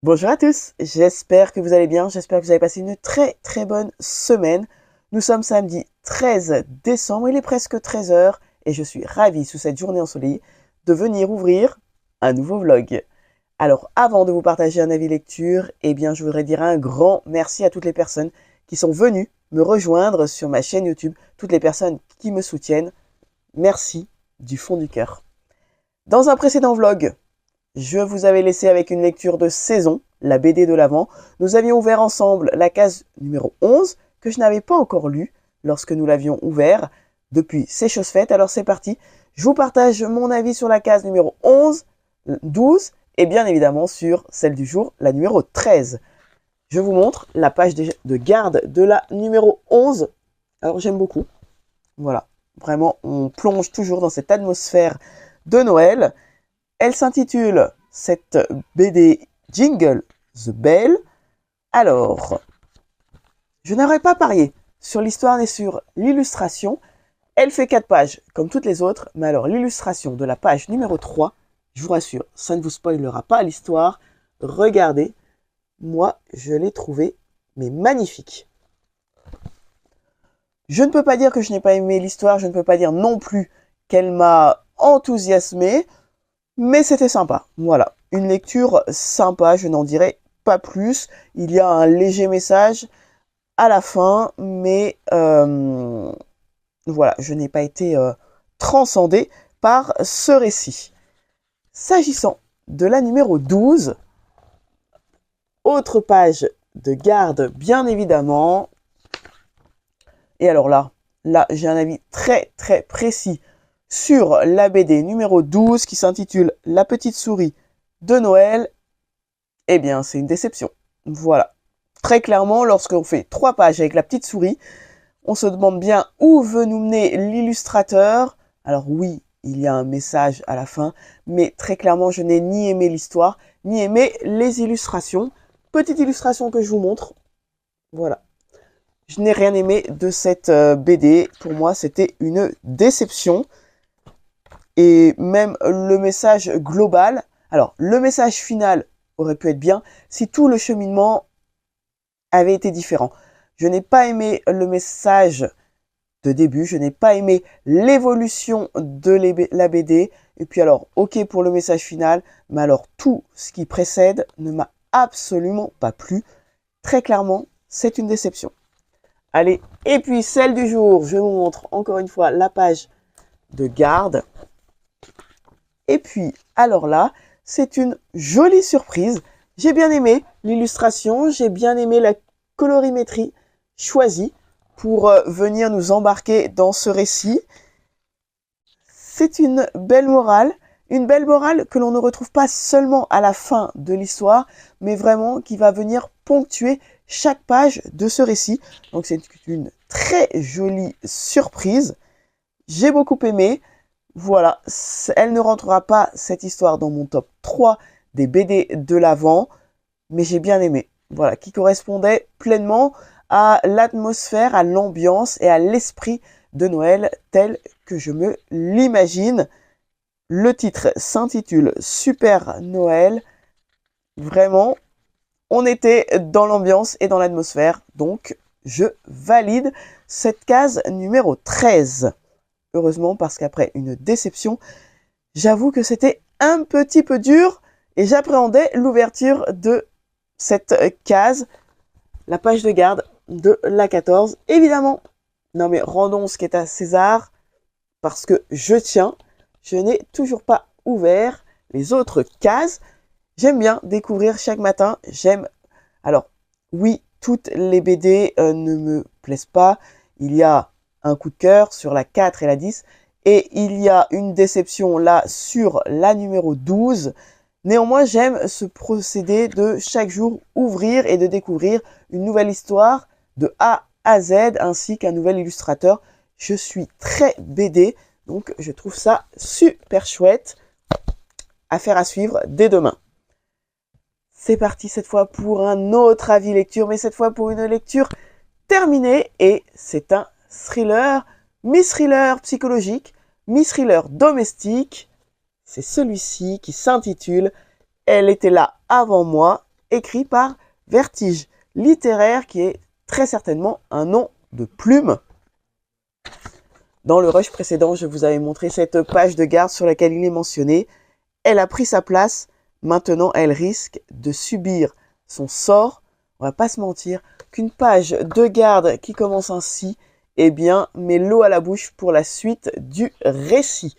Bonjour à tous, j'espère que vous allez bien, j'espère que vous avez passé une très bonne semaine. Nous sommes samedi 13 décembre, il est presque 13 heures et je suis ravi sous cette journée ensoleillée de venir ouvrir un nouveau vlog. Alors avant de vous partager un avis lecture, je voudrais dire un grand merci à toutes les personnes qui sont venues me rejoindre sur ma chaîne YouTube, toutes les personnes qui me soutiennent. Merci du fond du cœur. Dans un précédent vlog, je vous avais laissé avec une lecture de saison, la BD de l'Avent. Nous avions ouvert ensemble la case numéro 11, que je n'avais pas encore lue lorsque nous l'avions ouvert. Depuis, c'est chose faite, alors c'est parti. Je vous partage mon avis sur la case numéro 11, 12 et bien évidemment sur celle du jour, la numéro 13. Je vous montre la page de garde de la numéro 11. Alors j'aime beaucoup. Voilà, vraiment, on plonge toujours dans cette atmosphère de Noël. Elle s'intitule, cette BD, Jingle the Bell. Alors, je n'aurais pas parié sur l'histoire ni sur l'illustration. Elle fait 4 pages, comme toutes les autres, mais alors l'illustration de la page numéro 3, je vous rassure, ça ne vous spoilera pas l'histoire. Regardez, moi, je l'ai trouvée, mais magnifique. Je ne peux pas dire que je n'ai pas aimé l'histoire, je ne peux pas dire non plus qu'elle m'a enthousiasmé, mais c'était sympa. Voilà, une lecture sympa, je n'en dirai pas plus. Il y a un léger message à la fin, mais voilà, je n'ai pas été transcendé par ce récit. S'agissant de la numéro 12, autre page de garde, bien évidemment. Et alors là, j'ai un avis très précis sur la BD numéro 12 qui s'intitule La petite souris de Noël. Eh bien, c'est une déception. Voilà. Très clairement, lorsqu'on fait 3 pages avec la petite souris, on se demande bien où veut nous mener l'illustrateur. Alors oui, il y a un message à la fin, mais très clairement, je n'ai ni aimé l'histoire, ni aimé les illustrations. Petite illustration que je vous montre. Voilà. Je n'ai rien aimé de cette BD. Pour moi, c'était une déception. Et même le message global. Alors, le message final aurait pu être bien si tout le cheminement avait été différent. Je n'ai pas aimé le message de début. Je n'ai pas aimé l'évolution de la BD. Et puis alors, ok pour le message final. Mais alors, tout ce qui précède ne m'a absolument pas plu. Très clairement, c'est une déception. Allez, et puis celle du jour, je vous montre encore une fois la page de garde. Et puis, alors là, c'est une jolie surprise. J'ai bien aimé l'illustration, j'ai bien aimé la colorimétrie choisie pour venir nous embarquer dans ce récit. C'est une belle morale que l'on ne retrouve pas seulement à la fin de l'histoire, mais vraiment qui va venir ponctuer chaque page de ce récit. Donc c'est une très jolie surprise. J'ai beaucoup aimé. Voilà, elle ne rentrera pas cette histoire dans mon top 3 des BD de l'Avent, mais j'ai bien aimé. Voilà, qui correspondait pleinement à l'atmosphère, à l'ambiance et à l'esprit de Noël tel que je me l'imagine. Le titre s'intitule Super Noël. Vraiment, on était dans l'ambiance et dans l'atmosphère, donc je valide cette case numéro 13. Heureusement, parce qu'après une déception, j'avoue que c'était un petit peu dur et j'appréhendais l'ouverture de cette case, la page de garde de la 14. Évidemment, non mais rendons ce qui est à César, parce que je tiens, je n'ai toujours pas ouvert les autres cases. J'aime bien découvrir chaque matin, alors, oui, toutes les BD ne me plaisent pas. Il y a un coup de cœur sur la 4 et la 10. Et il y a une déception là sur la numéro 12. Néanmoins, j'aime ce procédé de chaque jour ouvrir et de découvrir une nouvelle histoire de A à Z ainsi qu'un nouvel illustrateur. Je suis très BD, donc je trouve ça super chouette. Affaire à suivre dès demain. C'est parti cette fois pour un autre avis lecture, mais cette fois pour une lecture terminée. Et c'est un thriller, mi-thriller psychologique, mi-thriller domestique. C'est celui-ci qui s'intitule « Elle était là avant moi ». écrit par Vertige Littéraire, qui est très certainement un nom de plume. Dans le rush précédent, je vous avais montré cette page de garde sur laquelle il est mentionné. Elle a pris sa place, maintenant elle risque de subir son sort. On va pas se mentir qu'une page de garde qui commence ainsi, eh bien, met l'eau à la bouche pour la suite du récit.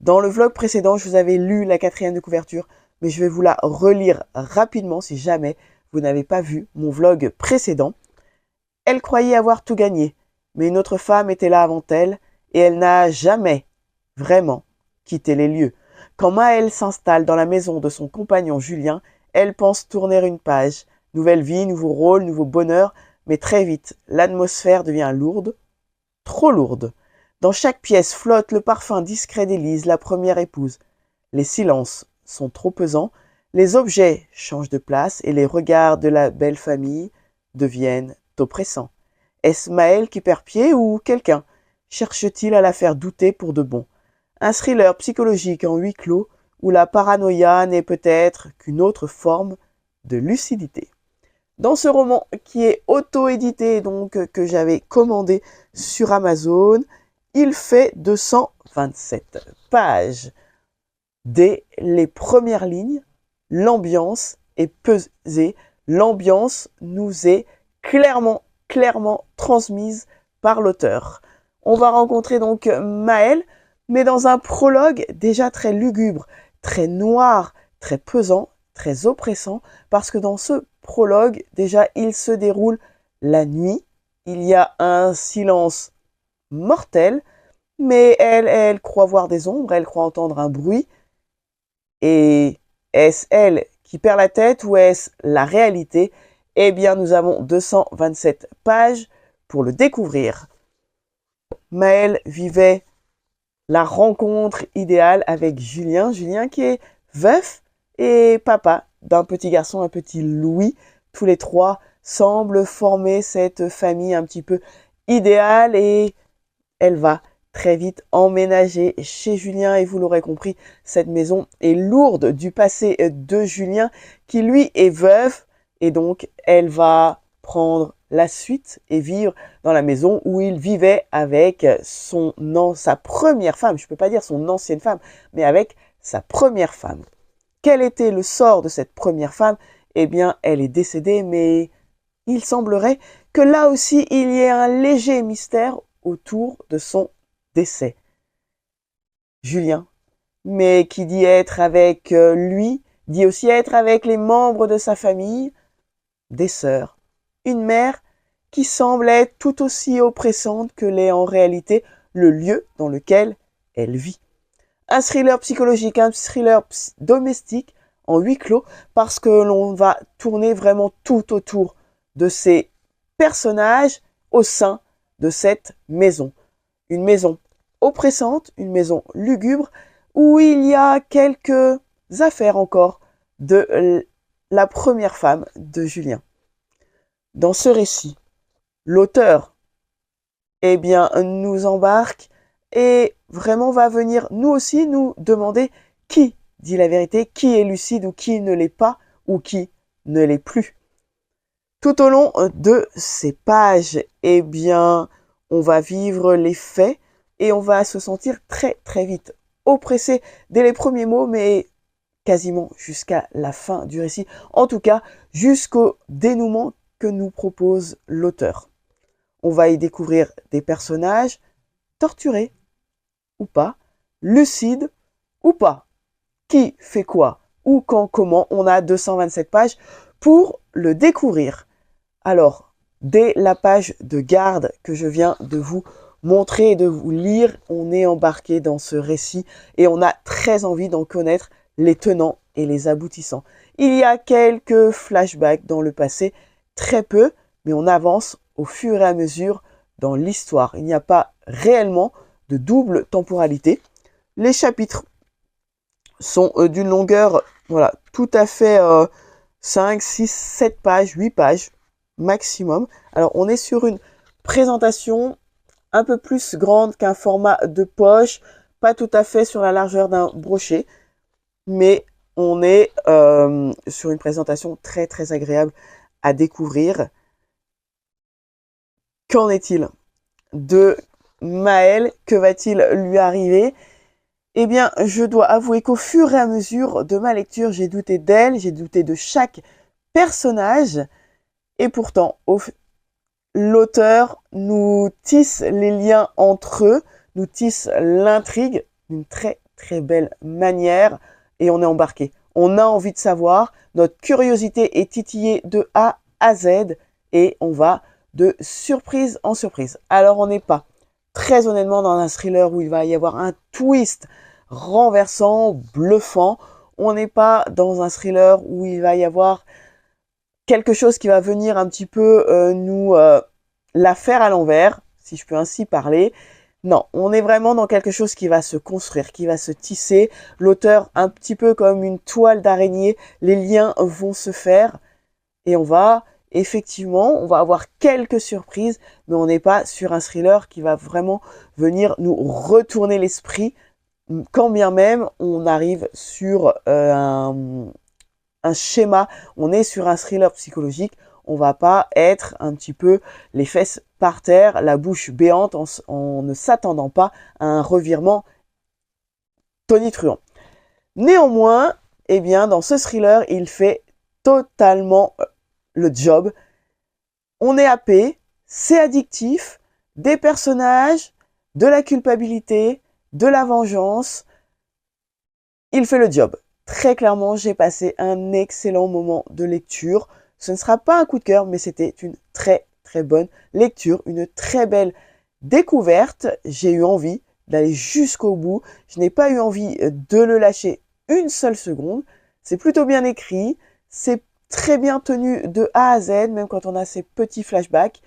Dans le vlog précédent, je vous avais lu la 4e de couverture, mais je vais vous la relire rapidement si jamais vous n'avez pas vu mon vlog précédent. Elle croyait avoir tout gagné, mais une autre femme était là avant elle, et elle n'a jamais vraiment quitté les lieux. Quand Maëlle s'installe dans la maison de son compagnon Julien, elle pense tourner une page. Nouvelle vie, nouveau rôle, nouveau bonheur, mais très vite, l'atmosphère devient lourde, trop lourde. Dans chaque pièce flotte le parfum discret d'Élise, la première épouse. Les silences sont trop pesants, les objets changent de place et les regards de la belle famille deviennent oppressants. Est-ce Maëlle qui perd pied ou quelqu'un cherche-t-il à la faire douter pour de bon? Un thriller psychologique en huis clos où la paranoïa n'est peut-être qu'une autre forme de lucidité. Dans ce roman qui est auto-édité, donc que j'avais commandé sur Amazon, il fait 227 pages. Dès les premières lignes, l'ambiance est pesée. L'ambiance nous est clairement transmise par l'auteur. On va rencontrer donc Maëlle, mais dans un prologue déjà très lugubre, très noir, très pesant, très oppressant, parce que dans ce prologue, déjà, il se déroule la nuit. Il y a un silence mortel, mais elle croit voir des ombres, elle croit entendre un bruit. Et est-ce elle qui perd la tête ou est-ce la réalité? Eh bien, nous avons 227 pages pour le découvrir. Maëlle vivait la rencontre idéale avec Julien. Julien qui est veuf et papa d'un petit garçon, un petit Louis. Tous les trois semblent former cette famille un petit peu idéale et elle va très vite emménager chez Julien et vous l'aurez compris, cette maison est lourde du passé de Julien qui lui est veuf et donc elle va prendre la suite et vivre dans la maison où il vivait avec sa première femme, je ne peux pas dire son ancienne femme, mais avec sa première femme. Quel était le sort de cette première femme? Eh bien, elle est décédée, mais il semblerait que là aussi, il y ait un léger mystère autour de son décès. Julien, mais qui dit être avec lui, dit aussi être avec les membres de sa famille, des sœurs. Une mère qui semble être tout aussi oppressante que l'est en réalité le lieu dans lequel elle vit. Un thriller psychologique, un thriller domestique en huis clos parce que l'on va tourner vraiment tout autour de ces personnages au sein de cette maison. Une maison oppressante, une maison lugubre où il y a quelques affaires encore de la première femme de Julien. Dans ce récit, l'auteur, eh bien, nous embarque et vraiment va venir nous aussi nous demander qui dit la vérité, qui est lucide ou qui ne l'est pas ou qui ne l'est plus. Tout au long de ces pages, eh bien, on va vivre les faits et on va se sentir très vite oppressé dès les premiers mots, mais quasiment jusqu'à la fin du récit. En tout cas, jusqu'au dénouement que nous propose l'auteur. On va y découvrir des personnages torturés ou pas, lucides ou pas. Qui fait quoi, où, quand, comment. On a 227 pages pour le découvrir. Alors, dès la page de garde que je viens de vous montrer et de vous lire, on est embarqué dans ce récit et on a très envie d'en connaître les tenants et les aboutissants. Il y a quelques flashbacks dans le passé, très peu, mais on avance au fur et à mesure dans l'histoire. Il n'y a pas réellement de double temporalité. Les chapitres sont d'une longueur, voilà, tout à fait 5, 6, 7 pages, 8 pages maximum. Alors, on est sur une présentation un peu plus grande qu'un format de poche, pas tout à fait sur la largeur d'un brochet, mais on est sur une présentation très très agréable à découvrir. Qu'en est-il de Maëlle? Que va-t-il lui arriver? Eh bien, je dois avouer qu'au fur et à mesure de ma lecture, j'ai douté d'elle, j'ai douté de chaque personnage, et pourtant, l'auteur nous tisse les liens entre eux, nous tisse l'intrigue d'une très très belle manière, et on est embarqué. On a envie de savoir, notre curiosité est titillée de A à Z, et on va de surprise en surprise. Alors on n'est pas très honnêtement dans un thriller où il va y avoir un twist renversant, bluffant. On n'est pas dans un thriller où il va y avoir quelque chose qui va venir un petit peu nous la faire à l'envers, si je peux ainsi parler. Non, on est vraiment dans quelque chose qui va se construire, qui va se tisser. L'auteur, un petit peu comme une toile d'araignée, les liens vont se faire et on va avoir quelques surprises, mais on n'est pas sur un thriller qui va vraiment venir nous retourner l'esprit, quand bien même on arrive sur un schéma, on est sur un thriller psychologique, on va pas être un petit peu les fesses par terre, la bouche béante en ne s'attendant pas à un revirement tonitruant. Néanmoins, eh bien, dans ce thriller, il fait totalement le job. On est happé, c'est addictif, des personnages, de la culpabilité, de la vengeance. Il fait le job. Très clairement, j'ai passé un excellent moment de lecture. Ce ne sera pas un coup de cœur, mais c'était une très très bonne lecture, une très belle découverte. J'ai eu envie d'aller jusqu'au bout. Je n'ai pas eu envie de le lâcher une seule seconde. C'est plutôt bien écrit, c'est très bien tenu de A à Z, même quand on a ces petits flashbacks.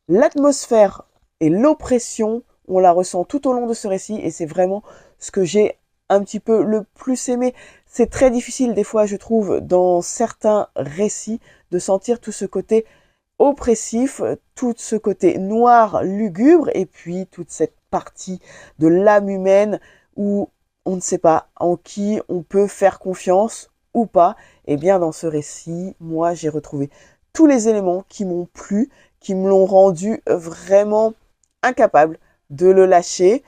L'atmosphère et l'oppression, on la ressent tout au long de ce récit et c'est vraiment ce que j'ai un petit peu le plus aimé. C'est très difficile des fois, je trouve, dans certains récits, de sentir tout ce côté oppressif, tout ce côté noir, lugubre, et puis toute cette partie de l'âme humaine où on ne sait pas en qui on peut faire confiance ou pas. Et bien dans ce récit, moi j'ai retrouvé tous les éléments qui m'ont plu, qui me l'ont rendu vraiment incapable de le lâcher.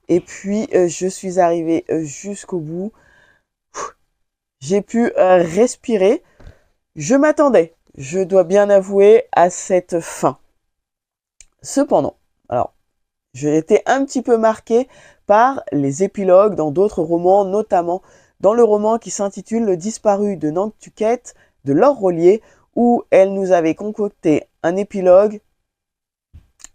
Et puis je suis arrivée jusqu'au bout. J'ai pu respirer. Je m'attendais, je dois bien avouer, à cette fin. Cependant, alors, j'ai été un petit peu marqué par les épilogues dans d'autres romans, notamment dans le roman qui s'intitule Le disparu de Nantucket de Laure Rollier, où elle nous avait concocté un épilogue,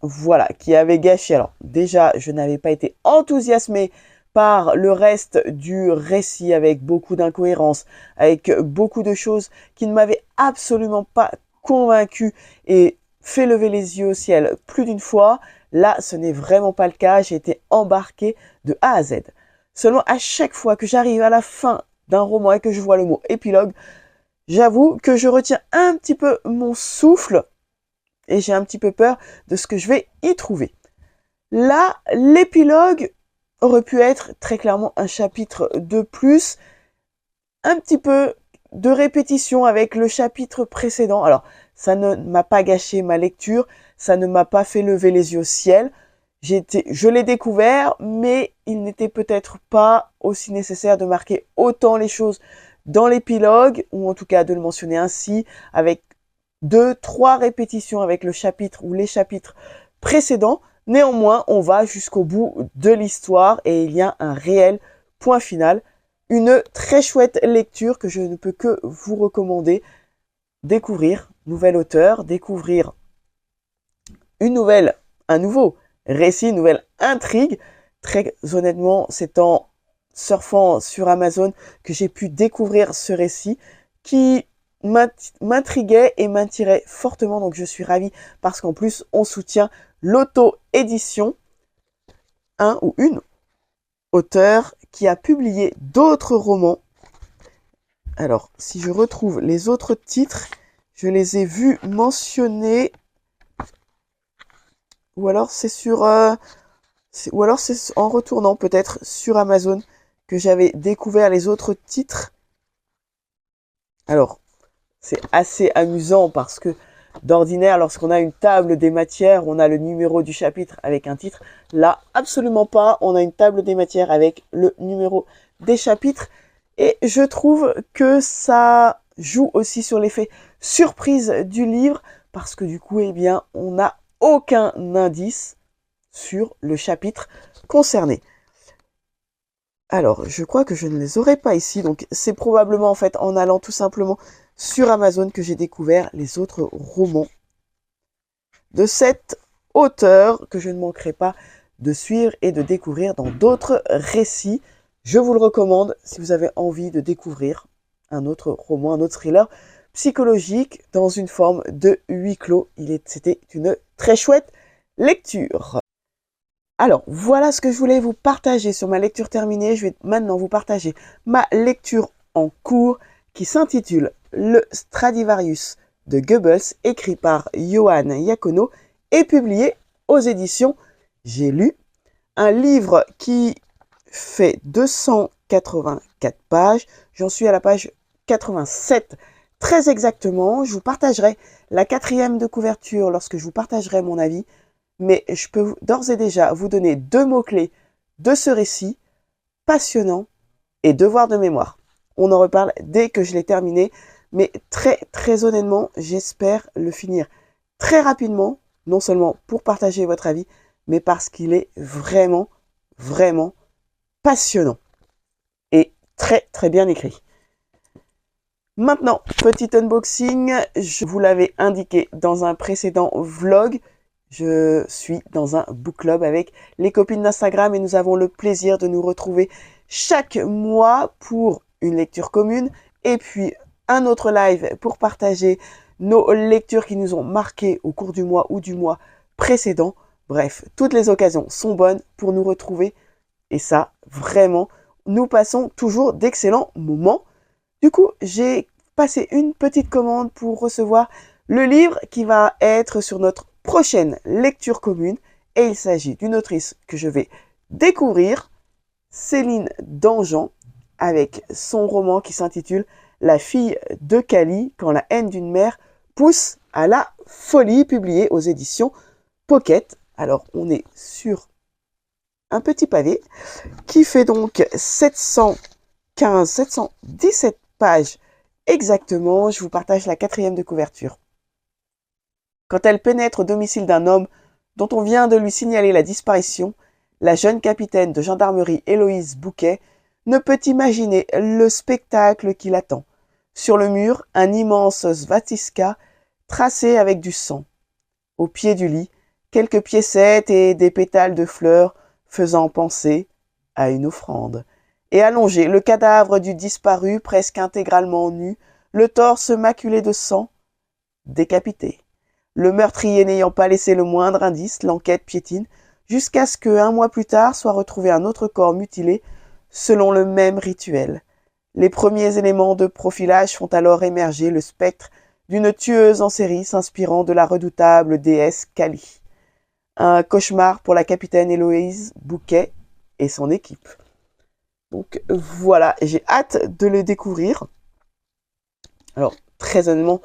voilà, qui avait gâché. Alors, déjà, je n'avais pas été enthousiasmée par le reste du récit avec beaucoup d'incohérences, avec beaucoup de choses qui ne m'avaient absolument pas convaincu et fait lever les yeux au ciel plus d'une fois. Là, ce n'est vraiment pas le cas. J'ai été embarquée de A à Z. Seulement, à chaque fois que j'arrive à la fin d'un roman et que je vois le mot épilogue, j'avoue que je retiens un petit peu mon souffle et j'ai un petit peu peur de ce que je vais y trouver. Là, l'épilogue aurait pu être très clairement un chapitre de plus, un petit peu de répétition avec le chapitre précédent. Alors, ça ne m'a pas gâché ma lecture, ça ne m'a pas fait lever les yeux au ciel. Je l'ai découvert, mais il n'était peut-être pas aussi nécessaire de marquer autant les choses dans l'épilogue, ou en tout cas de le mentionner ainsi, avec 2-3 répétitions avec le chapitre ou les chapitres précédents. Néanmoins, on va jusqu'au bout de l'histoire et il y a un réel point final. Une très chouette lecture que je ne peux que vous recommander. Découvrir nouvel auteur, découvrir un nouveau récit, une nouvelle intrigue. Très honnêtement, c'est en surfant sur Amazon que j'ai pu découvrir ce récit qui m'intriguait et m'attirait fortement. Donc je suis ravie parce qu'en plus, on soutient l'auto-édition, un ou une auteur qui a publié d'autres romans. Alors, si je retrouve les autres titres, je les ai vus mentionnés, ou alors c'est ou alors c'est en retournant peut-être sur Amazon que j'avais découvert les autres titres. Alors, c'est assez amusant parce que d'ordinaire, lorsqu'on a une table des matières, on a le numéro du chapitre avec un titre. Là, absolument pas. On a une table des matières avec le numéro des chapitres. Et je trouve que ça joue aussi sur l'effet surprise du livre parce que du coup, eh bien, on n'a aucun indice sur le chapitre concerné. Alors, je crois que je ne les aurai pas ici, donc c'est probablement en fait en allant tout simplement sur Amazon que j'ai découvert les autres romans de cet auteur que je ne manquerai pas de suivre et de découvrir dans d'autres récits. Je vous le recommande si vous avez envie de découvrir un autre roman, un autre thriller psychologique dans une forme de huis clos. C'était une très chouette lecture. Alors, voilà ce que je voulais vous partager sur ma lecture terminée. Je vais maintenant vous partager ma lecture en cours qui s'intitule Le Stradivarius de Goebbels, écrit par Johann Iacono et publié aux éditions J'ai lu. Un livre qui fait 284 pages. J'en suis à la page 87 très exactement. Je vous partagerai la 4e de couverture lorsque je vous partagerai mon avis. Mais je peux d'ores et déjà vous donner 2 mots-clés de ce récit, passionnant et devoir de mémoire. On en reparle dès que je l'ai terminé, mais très honnêtement, j'espère le finir très rapidement, non seulement pour partager votre avis, mais parce qu'il est vraiment passionnant et très bien écrit. Maintenant, petit unboxing, je vous l'avais indiqué dans un précédent vlog, je suis dans un book club avec les copines d'Instagram et nous avons le plaisir de nous retrouver chaque mois pour une lecture commune et puis un autre live pour partager nos lectures qui nous ont marquées au cours du mois ou du mois précédent. Bref, toutes les occasions sont bonnes pour nous retrouver et ça, vraiment, nous passons toujours d'excellents moments. Du coup, j'ai passé une petite commande pour recevoir le livre qui va être sur notre prochaine lecture commune et il s'agit d'une autrice que je vais découvrir, Céline Dangean, avec son roman qui s'intitule La fille de Cali, quand la haine d'une mère pousse à la folie, publié aux éditions Pocket. Alors on est sur un petit pavé qui fait donc 717 pages exactement. Je vous partage la 4e de couverture. Quand elle pénètre au domicile d'un homme dont on vient de lui signaler la disparition, la jeune capitaine de gendarmerie Héloïse Bouquet ne peut imaginer le spectacle qui l'attend. Sur le mur, un immense svastika tracé avec du sang. Au pied du lit, quelques piécettes et des pétales de fleurs faisant penser à une offrande. Et allongé, le cadavre du disparu presque intégralement nu, le torse maculé de sang, décapité. Le meurtrier n'ayant pas laissé le moindre indice, l'enquête piétine, jusqu'à ce que, 1 mois plus tard, soit retrouvé un autre corps mutilé, selon le même rituel. Les premiers éléments de profilage font alors émerger le spectre d'une tueuse en série s'inspirant de la redoutable déesse Kali. Un cauchemar pour la capitaine Héloïse Bouquet et son équipe. Donc voilà, j'ai hâte de le découvrir. Alors, très honnêtement,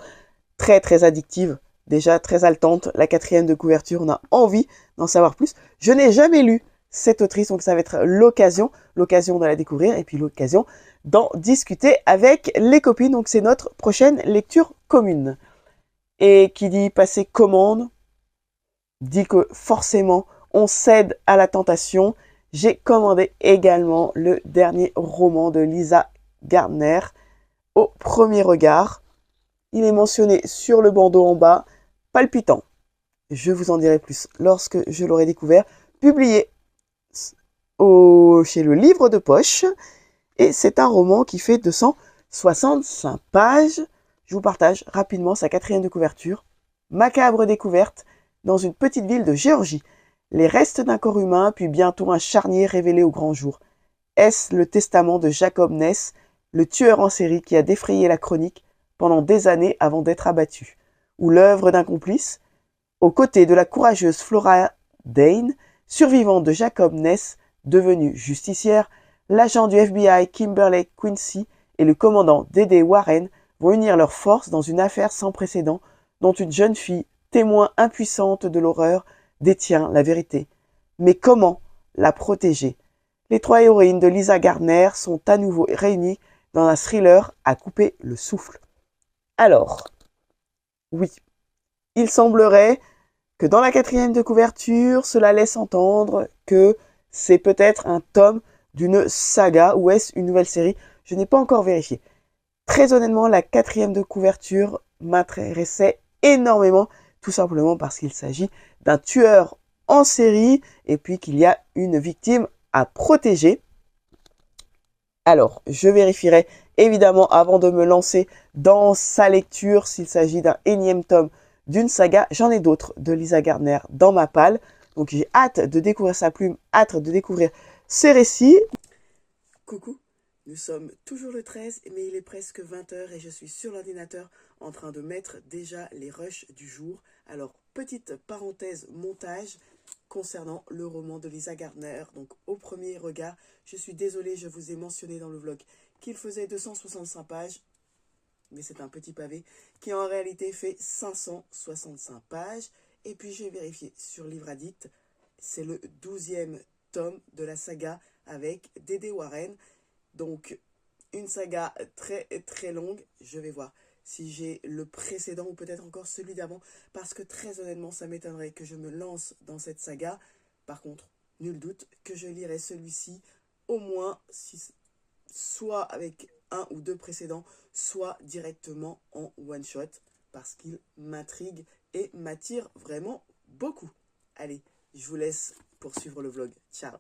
très addictive. Déjà très haletante, la 4e de couverture, on a envie d'en savoir plus. Je n'ai jamais lu cette autrice, donc ça va être l'occasion de la découvrir et puis l'occasion d'en discuter avec les copines. Donc c'est notre prochaine lecture commune. Et qui dit passer commande, dit que forcément on cède à la tentation. J'ai commandé également le dernier roman de Lisa Gardner, Au premier regard. Il est mentionné sur le bandeau en bas, palpitant. Je vous en dirai plus lorsque je l'aurai découvert. Publié chez le Livre de Poche. Et c'est un roman qui fait 265 pages. Je vous partage rapidement sa 4e de couverture. Macabre découverte dans une petite ville de Géorgie. Les restes d'un corps humain, puis bientôt un charnier révélé au grand jour. Est-ce le testament de Jacob Ness, le tueur en série qui a défrayé la chronique pendant des années avant d'être abattu, ou l'œuvre d'un complice, aux côtés de la courageuse Flora Dane, survivante de Jacob Ness, devenue justicière, l'agent du FBI Kimberly Quincy et le commandant D.D. Warren vont unir leurs forces dans une affaire sans précédent dont une jeune fille, témoin impuissante de l'horreur, détient la vérité. Mais comment la protéger? Les trois héroïnes de Lisa Gardner sont à nouveau réunies dans un thriller à couper le souffle. Alors, oui, il semblerait que dans la 4e de couverture, cela laisse entendre que c'est peut-être un tome d'une saga ou est-ce une nouvelle série? Je n'ai pas encore vérifié. Très honnêtement, la 4e de couverture m'intéressait énormément, tout simplement parce qu'il s'agit d'un tueur en série et puis qu'il y a une victime à protéger. Alors, je vérifierai évidemment avant de me lancer dans sa lecture s'il s'agit d'un énième tome d'une saga. J'en ai d'autres de Lisa Gardner dans ma palle. Donc j'ai hâte de découvrir sa plume, hâte de découvrir ses récits. Coucou, nous sommes toujours le 13, mais il est presque 20h et je suis sur l'ordinateur en train de mettre déjà les rushs du jour. Alors, petite parenthèse montage concernant le roman de Lisa Gardner. Donc, au premier regard, je suis désolée, je vous ai mentionné dans le vlog qu'il faisait 265 pages, mais c'est un petit pavé qui en réalité fait 565 pages. Et puis, j'ai vérifié sur Livre Addict, c'est le 12e tome de la saga avec Dede Warren. Donc, une saga très très longue. Je vais voir si j'ai le précédent ou peut-être encore celui d'avant. Parce que très honnêtement, ça m'étonnerait que je me lance dans cette saga. Par contre, nul doute que je lirai celui-ci au moins soit avec un ou deux précédents, soit directement en one-shot. Parce qu'il m'intrigue et m'attire vraiment beaucoup. Allez, je vous laisse poursuivre le vlog. Ciao.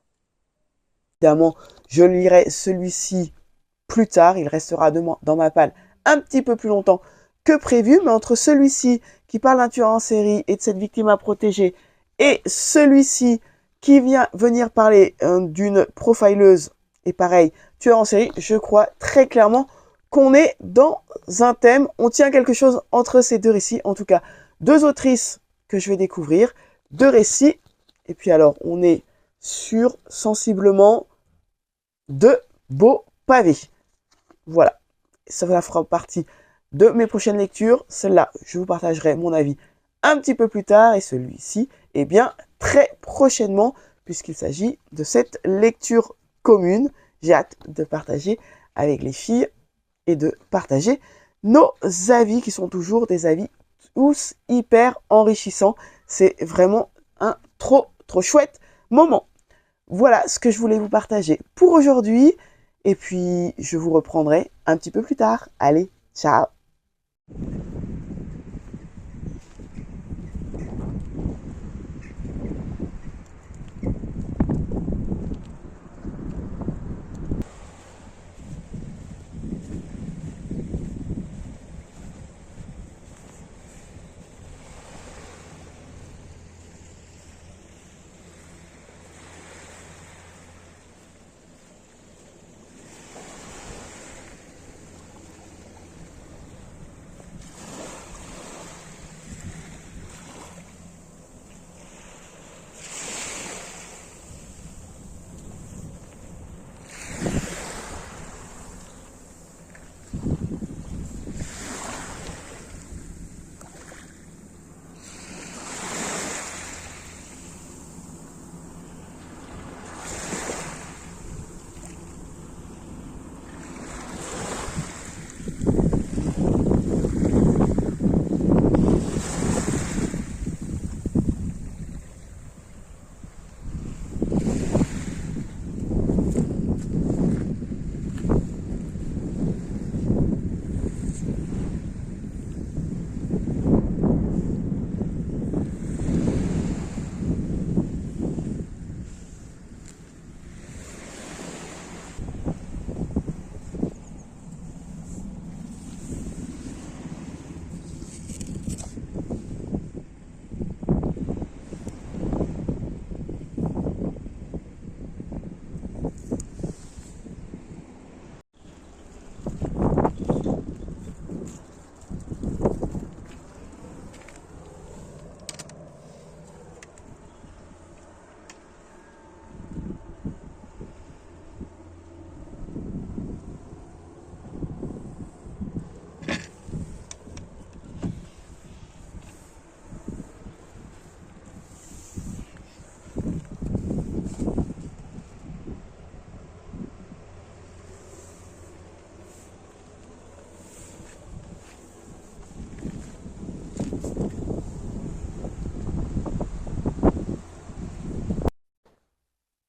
Évidemment, je lirai celui-ci plus tard. Il restera dans ma palle un petit peu plus longtemps que prévu. Mais entre celui-ci qui parle d'un tueur en série et de cette victime à protéger et celui-ci qui vient venir parler d'une profileuse et pareil, tueur en série, je crois très clairement qu'on est dans un thème. On tient quelque chose entre ces deux récits. En tout cas, deux autrices que je vais découvrir, deux récits. Et puis alors, on est sur sensiblement de beaux pavés. Voilà, ça fera partie de mes prochaines lectures. Celle-là, je vous partagerai mon avis un petit peu plus tard. Et celui-ci, eh bien, très prochainement, puisqu'il s'agit de cette lecture commune. J'ai hâte de partager avec les filles et de partager nos avis, qui sont toujours des avis tous hyper enrichissants. C'est vraiment un trop chouette moment. Voilà ce que je voulais vous partager pour aujourd'hui. Et puis, je vous reprendrai un petit peu plus tard. Allez, ciao!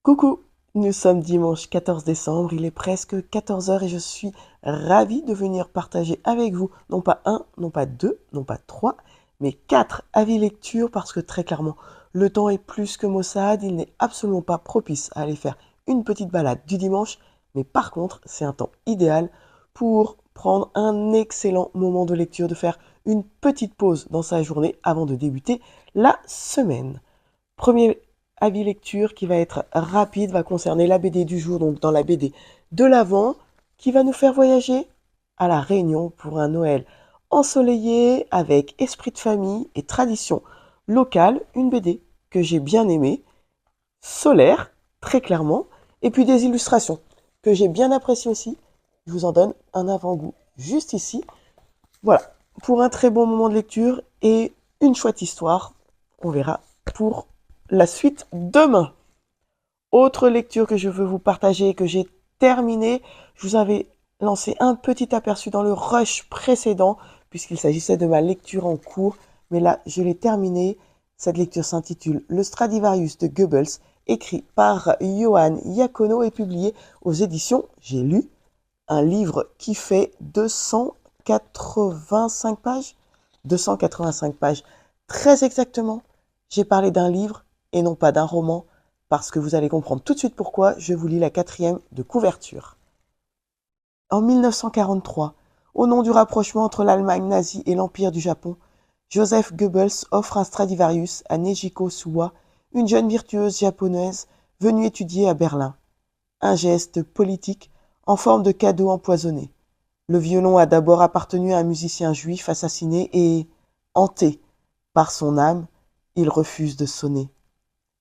Coucou, nous sommes dimanche 14 décembre, il est presque 14 heures et je suis ravie de venir partager avec vous, non pas un, non pas deux, non pas trois, mais 4 avis lecture parce que très clairement, le temps est plus que maussade, il n'est absolument pas propice à aller faire une petite balade du dimanche, mais par contre, c'est un temps idéal pour prendre un excellent moment de lecture, de faire une petite pause dans sa journée avant de débuter la semaine. Premier avis lecture qui va être rapide, va concerner la BD du jour, donc dans la BD de l'Avent, qui va nous faire voyager à La Réunion pour un Noël ensoleillé avec esprit de famille et tradition locale, une BD que j'ai bien aimée, solaire, très clairement, et puis des illustrations que j'ai bien appréciées aussi. Je vous en donne un avant-goût juste ici. Voilà, pour un très bon moment de lecture et une chouette histoire. On verra pour la suite demain. Autre lecture que je veux vous partager et que j'ai terminée, je vous avais lancé un petit aperçu dans le rush précédent puisqu'il s'agissait de ma lecture en cours, mais là je l'ai terminée. Cette lecture s'intitule Le Stradivarius de Goebbels, écrit par Johan Iacono et publié aux éditions J'ai lu, un livre qui fait 285 pages. 285 pages. Très exactement, j'ai parlé d'un livre et non pas d'un roman, parce que vous allez comprendre tout de suite pourquoi. Je vous lis la 4e de couverture. En 1943, au nom du rapprochement entre l'Allemagne nazie et l'Empire du Japon, Joseph Goebbels offre un Stradivarius à Negico Suwa, une jeune virtuose japonaise venue étudier à Berlin. Un geste politique en forme de cadeau empoisonné. Le violon a d'abord appartenu à un musicien juif assassiné et, hanté par son âme, il refuse de sonner.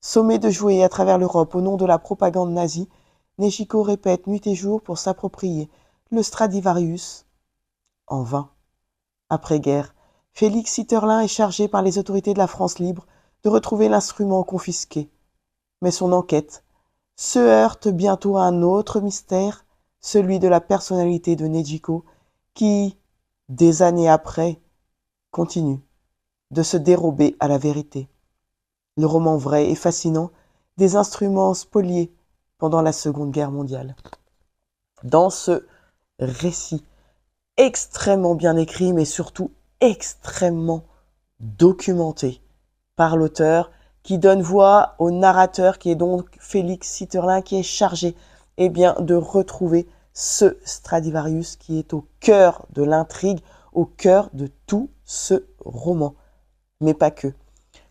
Sommé de jouer à travers l'Europe au nom de la propagande nazie, Negico répète nuit et jour pour s'approprier le Stradivarius. En vain. Après-guerre, Félix Sitterlin est chargé par les autorités de la France libre de retrouver l'instrument confisqué. Mais son enquête se heurte bientôt à un autre mystère, celui de la personnalité de Negico, qui, des années après, continue de se dérober à la vérité. Le roman vrai et fascinant des instruments spoliés pendant la Seconde Guerre mondiale. Dans ce récit extrêmement bien écrit, mais surtout extrêmement documenté par l'auteur, qui donne voix au narrateur, qui est donc Félix Sitterlin, qui est chargé de retrouver ce Stradivarius qui est au cœur de l'intrigue, au cœur de tout ce roman. Mais pas que.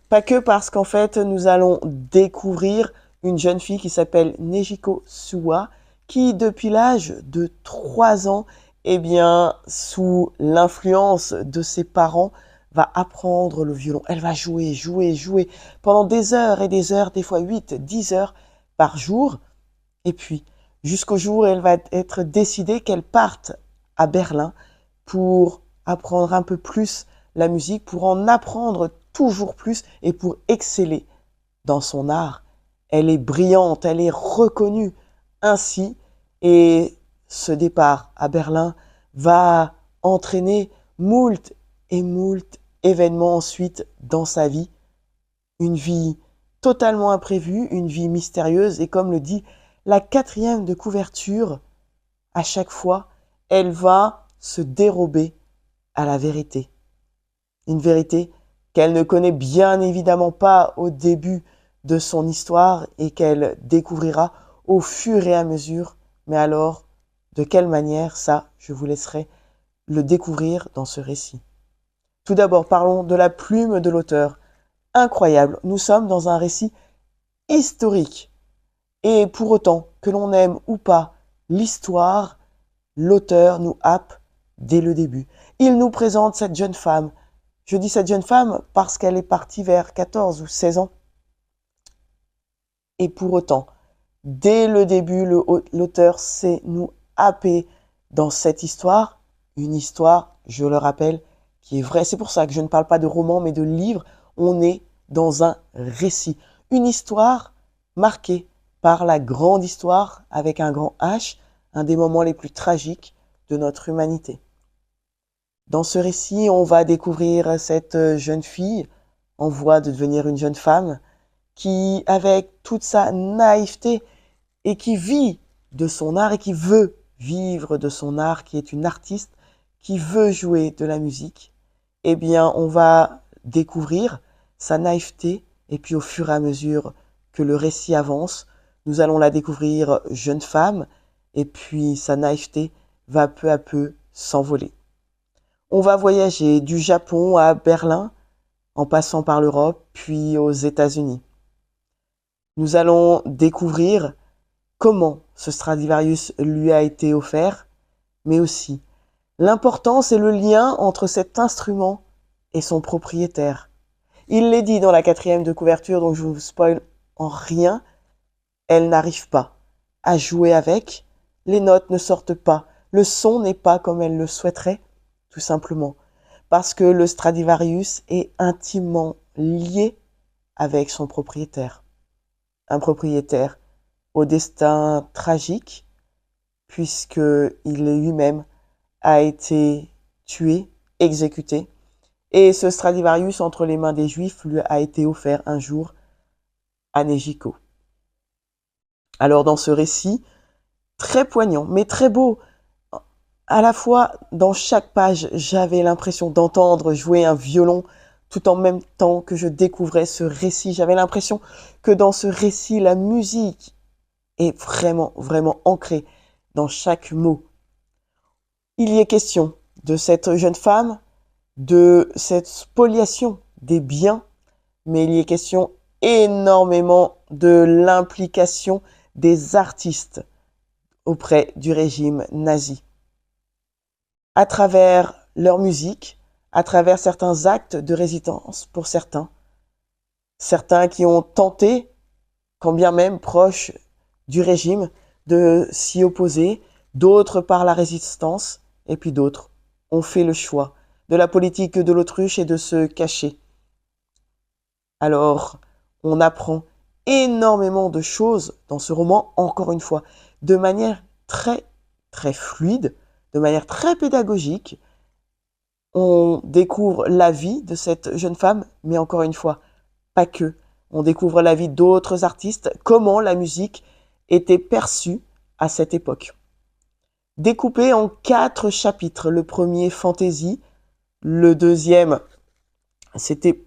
Pas que parce qu'en fait, nous allons découvrir une jeune fille qui s'appelle Negico Suwa, qui depuis l'âge de 3 ans, sous l'influence de ses parents, va apprendre le violon. Elle va jouer pendant des heures et des heures, des fois 8, 10 heures par jour. Et puis, jusqu'au jour où elle va être décidée qu'elle parte à Berlin pour apprendre un peu plus la musique, pour en apprendre toujours plus et pour exceller dans son art. Elle est brillante, elle est reconnue ainsi, et ce départ à Berlin va entraîner moult événements ensuite dans sa vie. Une vie totalement imprévue, une vie mystérieuse, et comme le dit la 4e de couverture, à chaque fois, elle va se dérober à la vérité. Une vérité qu'elle ne connaît bien évidemment pas au début de son histoire et qu'elle découvrira au fur et à mesure. Mais alors, de quelle manière, ça, je vous laisserai le découvrir dans ce récit. Tout d'abord, parlons de la plume de l'auteur. Incroyable, nous sommes dans un récit historique. Et pour autant que l'on aime ou pas l'histoire, l'auteur nous happe dès le début. Il nous présente cette jeune femme. Je dis cette jeune femme parce qu'elle est partie vers 14 ou 16 ans. Et pour autant, dès le début, l'auteur sait nous happer dans cette histoire. Une histoire, je le rappelle, qui est vraie. C'est pour ça que je ne parle pas de roman, mais de livre. On est dans un récit. Une histoire marquée par la grande histoire, avec un grand H, un des moments les plus tragiques de notre humanité. Dans ce récit, on va découvrir cette jeune fille en voie de devenir une jeune femme qui, avec toute sa naïveté, et qui vit de son art et qui veut vivre de son art, qui est une artiste, qui veut jouer de la musique, eh bien, on va découvrir sa naïveté, et puis au fur et à mesure que le récit avance, nous allons la découvrir jeune femme, et puis sa naïveté va peu à peu s'envoler. On va voyager du Japon à Berlin, en passant par l'Europe, puis aux États-Unis. Nous allons découvrir comment ce Stradivarius lui a été offert, mais aussi l'importance et le lien entre cet instrument et son propriétaire. Il l'est dit dans la 4e de couverture, donc je vous spoil en rien, elle n'arrive pas à jouer avec, les notes ne sortent pas, le son n'est pas comme elle le souhaiterait, tout simplement, parce que le Stradivarius est intimement lié avec son propriétaire. Un propriétaire au destin tragique, puisqu'il lui-même a été tué, exécuté, et ce Stradivarius entre les mains des Juifs lui a été offert un jour à Negico. Alors dans ce récit, très poignant, mais très beau, à la fois dans chaque page, j'avais l'impression d'entendre jouer un violon tout en même temps que je découvrais ce récit. J'avais l'impression que dans ce récit, la musique est vraiment, vraiment ancrée dans chaque mot. Il y est question de cette jeune femme, de cette spoliation des biens, mais il y est question énormément de l'implication des artistes auprès du régime nazi. À travers leur musique, à travers certains actes de résistance pour certains qui ont tenté, quand bien même proches du régime, de s'y opposer, d'autres par la résistance, et puis d'autres ont fait le choix de la politique de l'autruche et de se cacher. Alors, on apprend énormément de choses dans ce roman, encore une fois, de manière très, très fluide, de manière très pédagogique. On découvre la vie de cette jeune femme, mais encore une fois, pas que. On découvre la vie d'autres artistes, comment la musique était perçue à cette époque. Découpé en 4 chapitres. Le premier, fantaisie. Le deuxième, c'était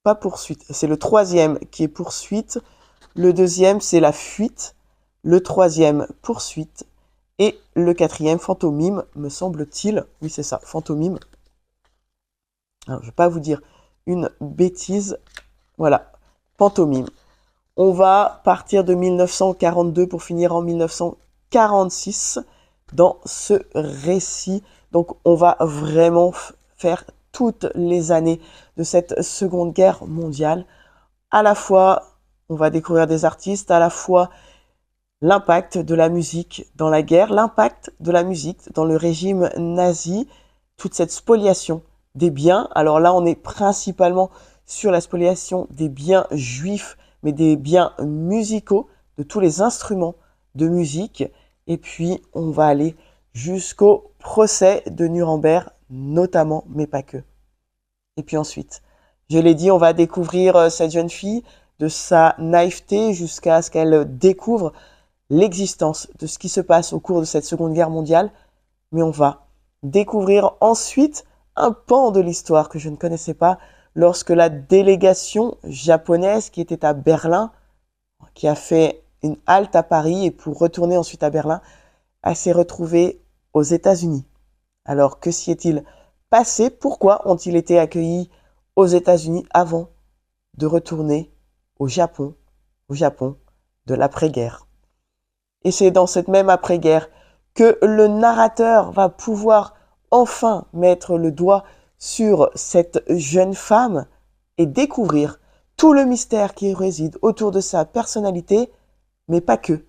pas poursuite. C'est le troisième qui est poursuite. Le deuxième, c'est la fuite. Le troisième, poursuite. Et le quatrième, fantomime, me semble-t-il. Oui, c'est ça, fantomime. Alors, je ne vais pas vous dire une bêtise. Voilà, pantomime. On va partir de 1942 pour finir en 1946 dans ce récit. Donc, on va vraiment faire toutes les années de cette Seconde Guerre mondiale. À la fois, on va découvrir des artistes, à la fois l'impact de la musique dans la guerre, l'impact de la musique dans le régime nazi, toute cette spoliation des biens. Alors là, on est principalement sur la spoliation des biens juifs, mais des biens musicaux, de tous les instruments de musique. Et puis, on va aller jusqu'au procès de Nuremberg, notamment, mais pas que. Et puis ensuite, je l'ai dit, on va découvrir cette jeune fille, de sa naïveté jusqu'à ce qu'elle découvre l'existence de ce qui se passe au cours de cette Seconde Guerre mondiale. Mais on va découvrir ensuite un pan de l'histoire que je ne connaissais pas, lorsque la délégation japonaise qui était à Berlin, qui a fait une halte à Paris et pour retourner ensuite à Berlin, s'est retrouvée aux États-Unis. Alors, que s'y est-il passé? Pourquoi ont-ils été accueillis aux États-Unis avant de retourner au Japon de l'après-guerre? Et c'est dans cette même après-guerre que le narrateur va pouvoir enfin mettre le doigt sur cette jeune femme et découvrir tout le mystère qui réside autour de sa personnalité, mais pas que.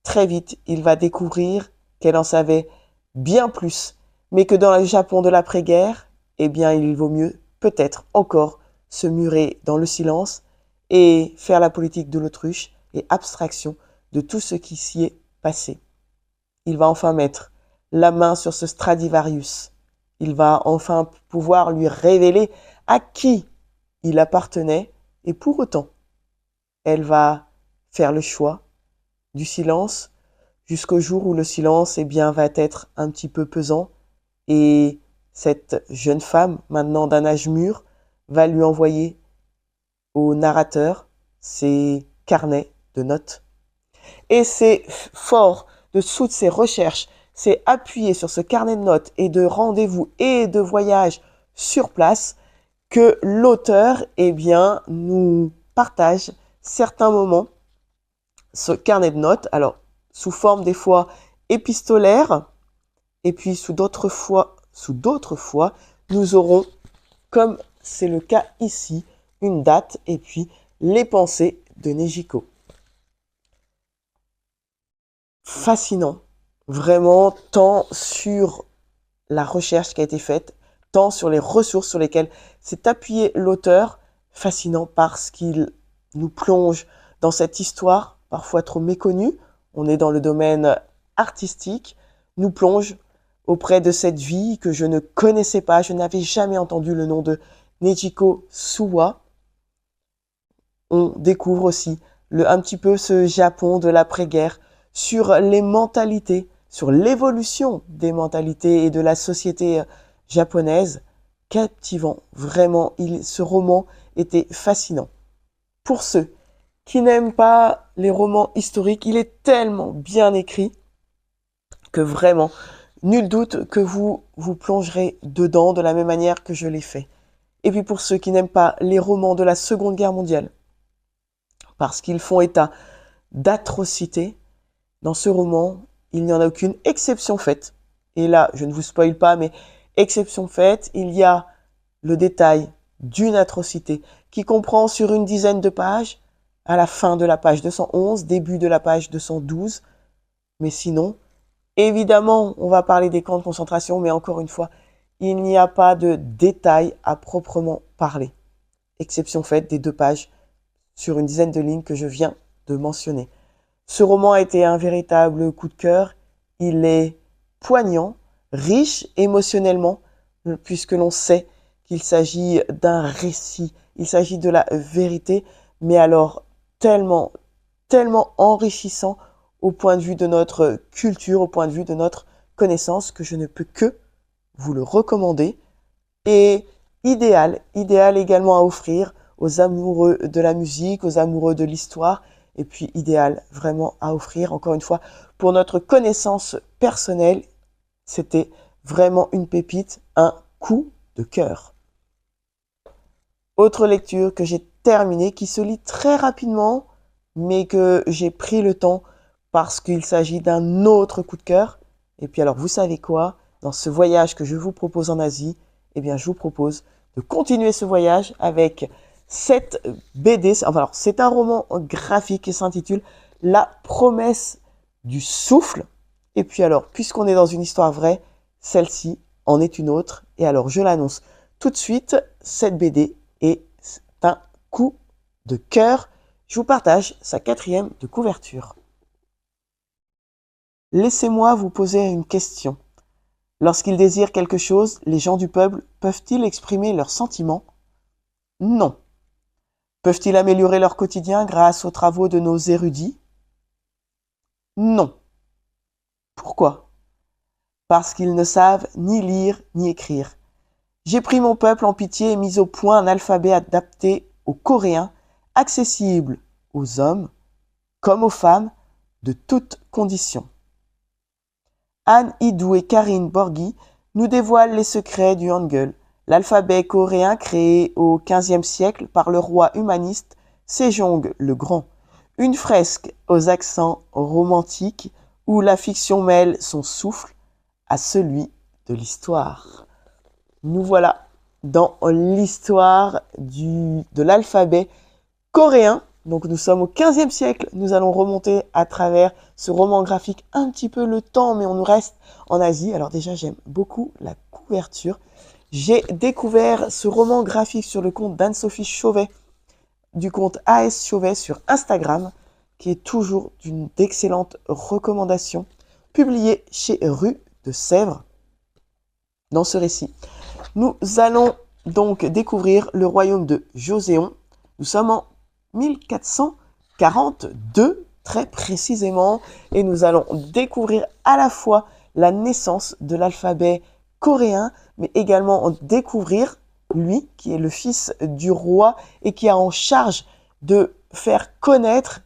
Très vite, il va découvrir qu'elle en savait bien plus, mais que dans le Japon de l'après-guerre, eh bien, il vaut mieux peut-être encore se murer dans le silence et faire la politique de l'autruche et abstraction de tout ce qui s'y est passé. Il va enfin mettre la main sur ce Stradivarius. Il va enfin pouvoir lui révéler à qui il appartenait et pour autant, elle va faire le choix du silence jusqu'au jour où le silence, eh bien, va être un petit peu pesant et cette jeune femme, maintenant d'un âge mûr, va lui envoyer au narrateur ses carnets de notes. Et c'est fort de toutes ces recherches, c'est appuyé sur ce carnet de notes et de rendez-vous et de voyages sur place que l'auteur, eh bien, nous partage certains moments, ce carnet de notes, alors sous forme des fois épistolaire, et puis sous d'autres fois, nous aurons, comme c'est le cas ici, une date et puis les pensées de Nejiko. Fascinant, vraiment, tant sur la recherche qui a été faite, tant sur les ressources sur lesquelles s'est appuyé l'auteur, fascinant parce qu'il nous plonge dans cette histoire, parfois trop méconnue, on est dans le domaine artistique, nous plonge auprès de cette vie que je ne connaissais pas, je n'avais jamais entendu le nom de Nejiko Suwa. On découvre aussi un petit peu ce Japon de l'après-guerre, sur les mentalités, sur l'évolution des mentalités et de la société japonaise. Captivant, vraiment, ce roman était fascinant. Pour ceux qui n'aiment pas les romans historiques, il est tellement bien écrit que vraiment, nul doute que vous vous plongerez dedans de la même manière que je l'ai fait. Et puis pour ceux qui n'aiment pas les romans de la Seconde Guerre mondiale, parce qu'ils font état d'atrocités, dans ce roman, il n'y en a aucune exception faite. Et là, je ne vous spoile pas, mais exception faite, il y a le détail d'une atrocité qui comprend sur une dizaine de pages, à la fin de la page 211, début de la page 212. Mais sinon, évidemment, on va parler des camps de concentration, mais encore une fois, il n'y a pas de détail à proprement parler. Exception faite des 2 pages sur une dizaine de lignes que je viens de mentionner. Ce roman a été un véritable coup de cœur. Il est poignant, riche émotionnellement, puisque l'on sait qu'il s'agit d'un récit, il s'agit de la vérité, mais alors tellement, tellement enrichissant au point de vue de notre culture, au point de vue de notre connaissance, que je ne peux que vous le recommander. Et idéal également à offrir aux amoureux de la musique, aux amoureux de l'histoire, et puis idéal vraiment à offrir, encore une fois, pour notre connaissance personnelle, c'était vraiment une pépite, un coup de cœur. Autre lecture que j'ai terminée, qui se lit très rapidement, mais que j'ai pris le temps parce qu'il s'agit d'un autre coup de cœur. Et puis alors, vous savez quoi? Dans ce voyage que je vous propose en Asie, eh bien, je vous propose de continuer ce voyage avec cette BD, enfin, c'est un roman graphique qui s'intitule La promesse du souffle. Et puis alors, puisqu'on est dans une histoire vraie, celle-ci en est une autre. Et alors, je l'annonce tout de suite, cette BD est un coup de cœur. Je vous partage sa 4e de couverture. Laissez-moi vous poser une question. Lorsqu'ils désirent quelque chose, les gens du peuple peuvent-ils exprimer leurs sentiments? Non. Peuvent-ils améliorer leur quotidien grâce aux travaux de nos érudits? Non. Pourquoi? Parce qu'ils ne savent ni lire ni écrire. J'ai pris mon peuple en pitié et mis au point un alphabet adapté aux Coréens, accessible aux hommes comme aux femmes de toutes conditions. Anne Hidou et Karine Borghi nous dévoilent les secrets du Hangul, l'alphabet coréen créé au XVe siècle par le roi humaniste Sejong le Grand, une fresque aux accents romantiques où la fiction mêle son souffle à celui de l'histoire. Nous voilà dans l'histoire de l'alphabet coréen. Donc nous sommes au XVe siècle, nous allons remonter à travers ce roman graphique un petit peu le temps, mais on nous reste en Asie. Alors déjà, j'aime beaucoup la couverture. J'ai découvert ce roman graphique sur le compte d'Anne-Sophie Chauvet, du compte AS Chauvet sur Instagram, qui est toujours d'excellentes recommandations, publié chez Rue de Sèvres. Dans ce récit, nous allons donc découvrir le royaume de Joseon. Nous sommes en 1400 42 très précisément, et nous allons découvrir à la fois la naissance de l'alphabet coréen, mais également découvrir lui, qui est le fils du roi et qui a en charge de faire connaître,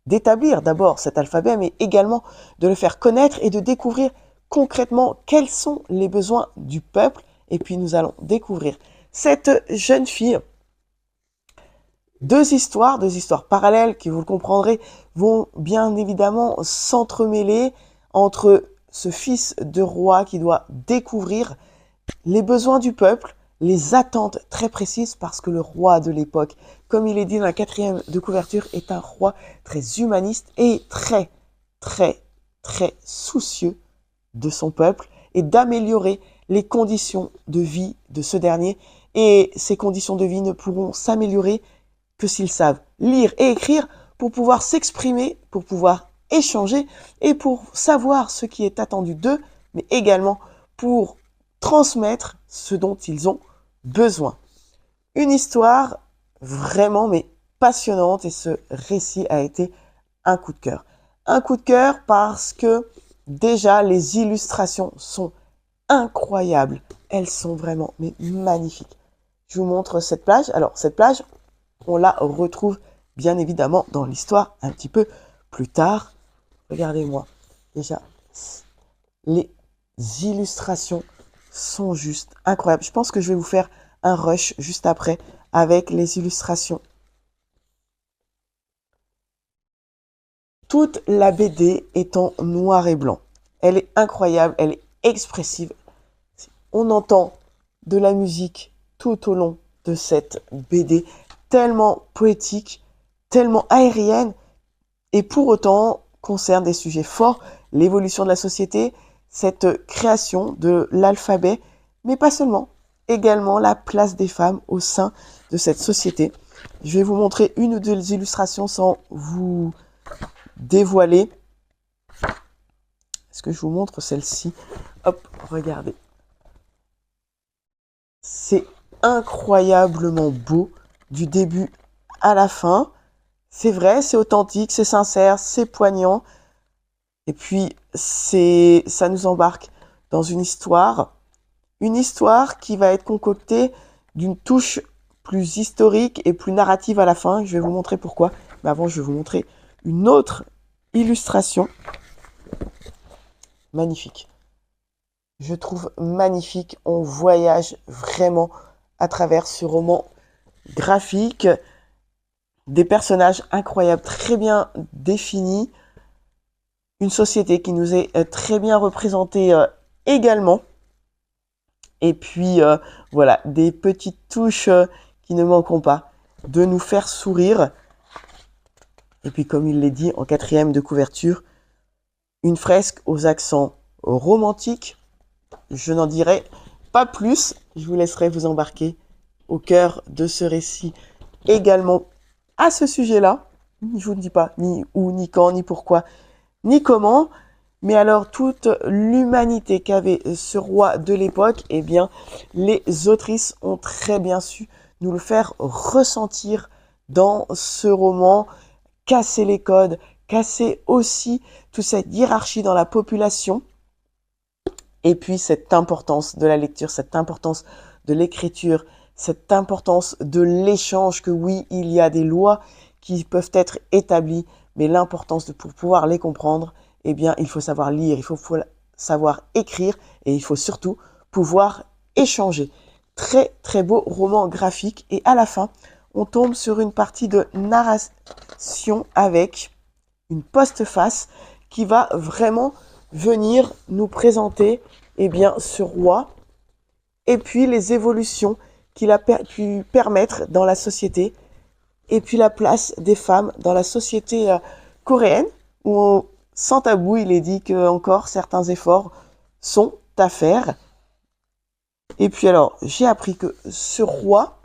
d'établir d'abord cet alphabet, mais également de le faire connaître et de découvrir concrètement quels sont les besoins du peuple. Et puis nous allons découvrir cette jeune fille. Deux histoires parallèles qui, vous le comprendrez, vont bien évidemment s'entremêler entre ce fils de roi qui doit découvrir les besoins du peuple, les attentes très précises, parce que le roi de l'époque, comme il est dit dans la 4e de couverture, est un roi très humaniste et très, très, très soucieux de son peuple et d'améliorer les conditions de vie de ce dernier. Et ces conditions de vie ne pourront s'améliorer que s'ils savent lire et écrire pour pouvoir s'exprimer, pour pouvoir échanger et pour savoir ce qui est attendu d'eux, mais également pour transmettre ce dont ils ont besoin. Une histoire vraiment mais passionnante, et ce récit a été un coup de cœur. Un coup de cœur parce que déjà les illustrations sont incroyables. Elles sont vraiment mais magnifiques. Je vous montre cette plage. Alors cette plage, on la retrouve bien évidemment dans l'histoire un petit peu plus tard. Regardez-moi, déjà, les illustrations sont juste incroyables. Je pense que je vais vous faire un rush juste après avec les illustrations. Toute la BD est en noir et blanc. Elle est incroyable, elle est expressive. On entend de la musique tout au long de cette BD, tellement poétique, tellement aérienne, et pour autant concerne des sujets forts, l'évolution de la société, cette création de l'alphabet, mais pas seulement, également la place des femmes au sein de cette société. Je vais vous montrer une ou deux illustrations sans vous dévoiler. Est-ce que je vous montre celle-ci? Hop, regardez. C'est incroyablement beau du début à la fin. C'est vrai, c'est authentique, c'est sincère, c'est poignant. Et puis, ça nous embarque dans une histoire qui va être concoctée d'une touche plus historique et plus narrative à la fin. Je vais vous montrer pourquoi. Mais avant, je vais vous montrer une autre illustration. Magnifique. Je trouve magnifique. On voyage vraiment à travers ce roman graphique. Des personnages incroyables, très bien définis. Une société qui nous est très bien représentée également. Et puis, voilà, des petites touches qui ne manqueront pas de nous faire sourire. Et puis, comme il l'est dit en 4e de couverture, une fresque aux accents romantiques. Je n'en dirai pas plus. Je vous laisserai vous embarquer au cœur de ce récit également à ce sujet-là. Je vous ne dis pas ni où, ni quand, ni pourquoi, ni comment. Mais alors, toute l'humanité qu'avait ce roi de l'époque, eh bien, les autrices ont très bien su nous le faire ressentir dans ce roman, casser les codes, casser aussi toute cette hiérarchie dans la population, et puis cette importance de la lecture, cette importance de l'écriture, cette importance de l'échange, que oui, il y a des lois qui peuvent être établies, mais l'importance pour pouvoir les comprendre, eh bien, il faut savoir lire, il faut savoir écrire, et il faut surtout pouvoir échanger. Très, très beau roman graphique, et à la fin, on tombe sur une partie de narration avec une postface qui va vraiment venir nous présenter, eh bien, ce roi, et puis les évolutions qu'il a pu permettre dans la société, et puis la place des femmes dans la société coréenne, où sans tabou, il est dit que encore certains efforts sont à faire. Et puis alors, j'ai appris que ce roi,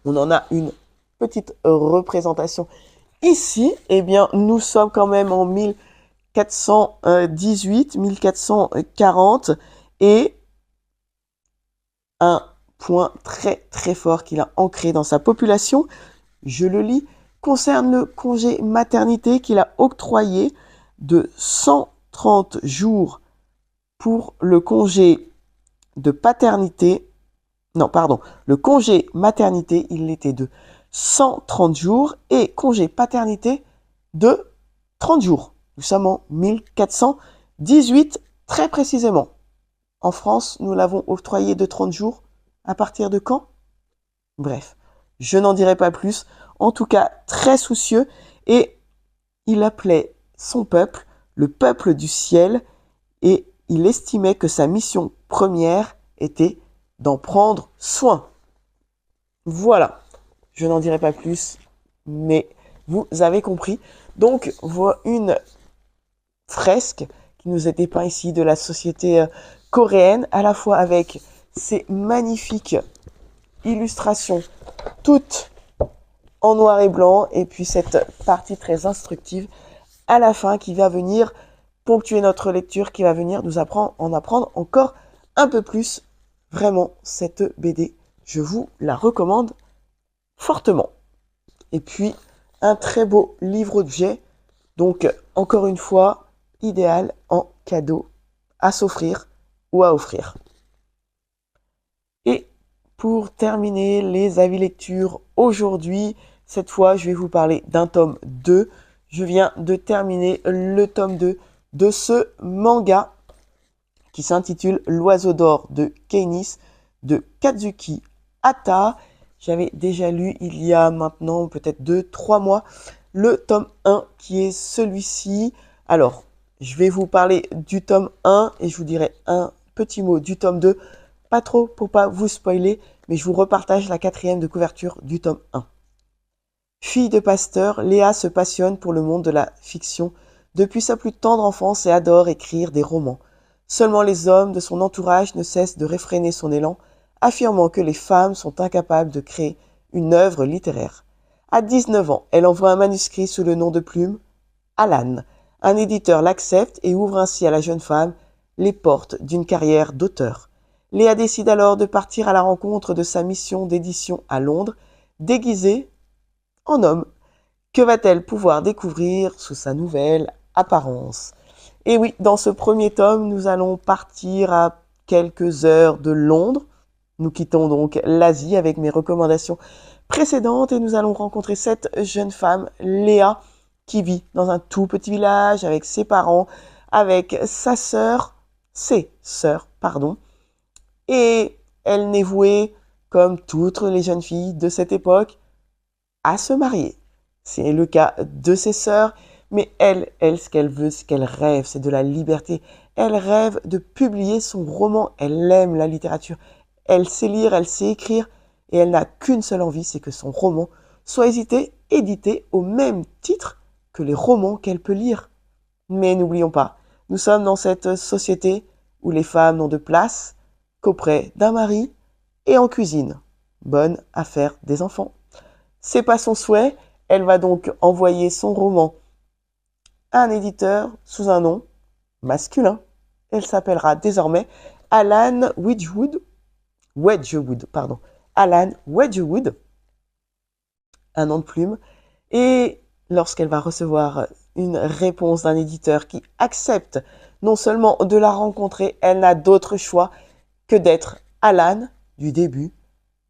on en a une petite représentation ici. Eh bien, nous sommes quand même en 1418, 1440, et un point très très fort qu'il a ancré dans sa population, je le lis: concerne le congé maternité qu'il a octroyé de 130 jours pour le congé de paternité. Non, pardon, le congé maternité, il était de 130 jours et congé paternité de 30 jours. Nous sommes en 1418 très précisément. En France, nous l'avons octroyé de 30 jours. À partir de quand? Bref, je n'en dirai pas plus. En tout cas, très soucieux. Et il appelait son peuple le peuple du ciel. Et il estimait que sa mission première était d'en prendre soin. Voilà, je n'en dirai pas plus, mais vous avez compris. Donc, voilà une fresque qui nous est dépeinte ici de la société coréenne, à la fois avec ces magnifiques illustrations, toutes en noir et blanc, et puis cette partie très instructive à la fin qui va venir ponctuer notre lecture, qui va venir nous en apprendre encore un peu plus. Vraiment, cette BD, je vous la recommande fortement. Et puis, un très beau livre-objet. Donc, encore une fois, idéal en cadeau à s'offrir ou à offrir. Et pour terminer les avis lecture aujourd'hui, cette fois, je vais vous parler d'un tome 2. Je viens de terminer le tome 2 de ce manga qui s'intitule L'Oiseau d'or de Keinis de Kazuki Hata. J'avais déjà lu il y a maintenant peut-être 2-3 mois le tome 1 qui est celui-ci. Alors, je vais vous parler du tome 1 et je vous dirai un petit mot du tome 2. Pas trop pour pas vous spoiler, mais je vous repartage la 4e de couverture du tome 1. Fille de pasteur, Léa se passionne pour le monde de la fiction depuis sa plus tendre enfance et adore écrire des romans. Seulement les hommes de son entourage ne cessent de réfréner son élan, affirmant que les femmes sont incapables de créer une œuvre littéraire. À 19 ans, elle envoie un manuscrit sous le nom de plume Alan. Un éditeur l'accepte et ouvre ainsi à la jeune femme les portes d'une carrière d'auteur. Léa décide alors de partir à la rencontre de sa mission d'édition à Londres, déguisée en homme. Que va-t-elle pouvoir découvrir sous sa nouvelle apparence? Et oui, dans ce premier tome, nous allons partir à quelques heures de Londres. Nous quittons donc l'Asie avec mes recommandations précédentes et nous allons rencontrer cette jeune femme, Léa, qui vit dans un tout petit village avec ses parents, avec ses sœurs, et elle n'est vouée, comme toutes les jeunes filles de cette époque, à se marier. C'est le cas de ses sœurs, mais elle, ce qu'elle veut, ce qu'elle rêve, c'est de la liberté. Elle rêve de publier son roman, elle aime la littérature, elle sait lire, elle sait écrire, et elle n'a qu'une seule envie, c'est que son roman soit édité au même titre que les romans qu'elle peut lire. Mais n'oublions pas, nous sommes dans cette société où les femmes n'ont de place qu'auprès d'un mari et en cuisine. Bonne affaire des enfants. C'est pas son souhait, elle va donc envoyer son roman à un éditeur sous un nom masculin. Elle s'appellera désormais Alan Wedgwood, Alan Wedgwood, un nom de plume. Et lorsqu'elle va recevoir une réponse d'un éditeur qui accepte non seulement de la rencontrer, elle n'a d'autre choix que d'être Alan du début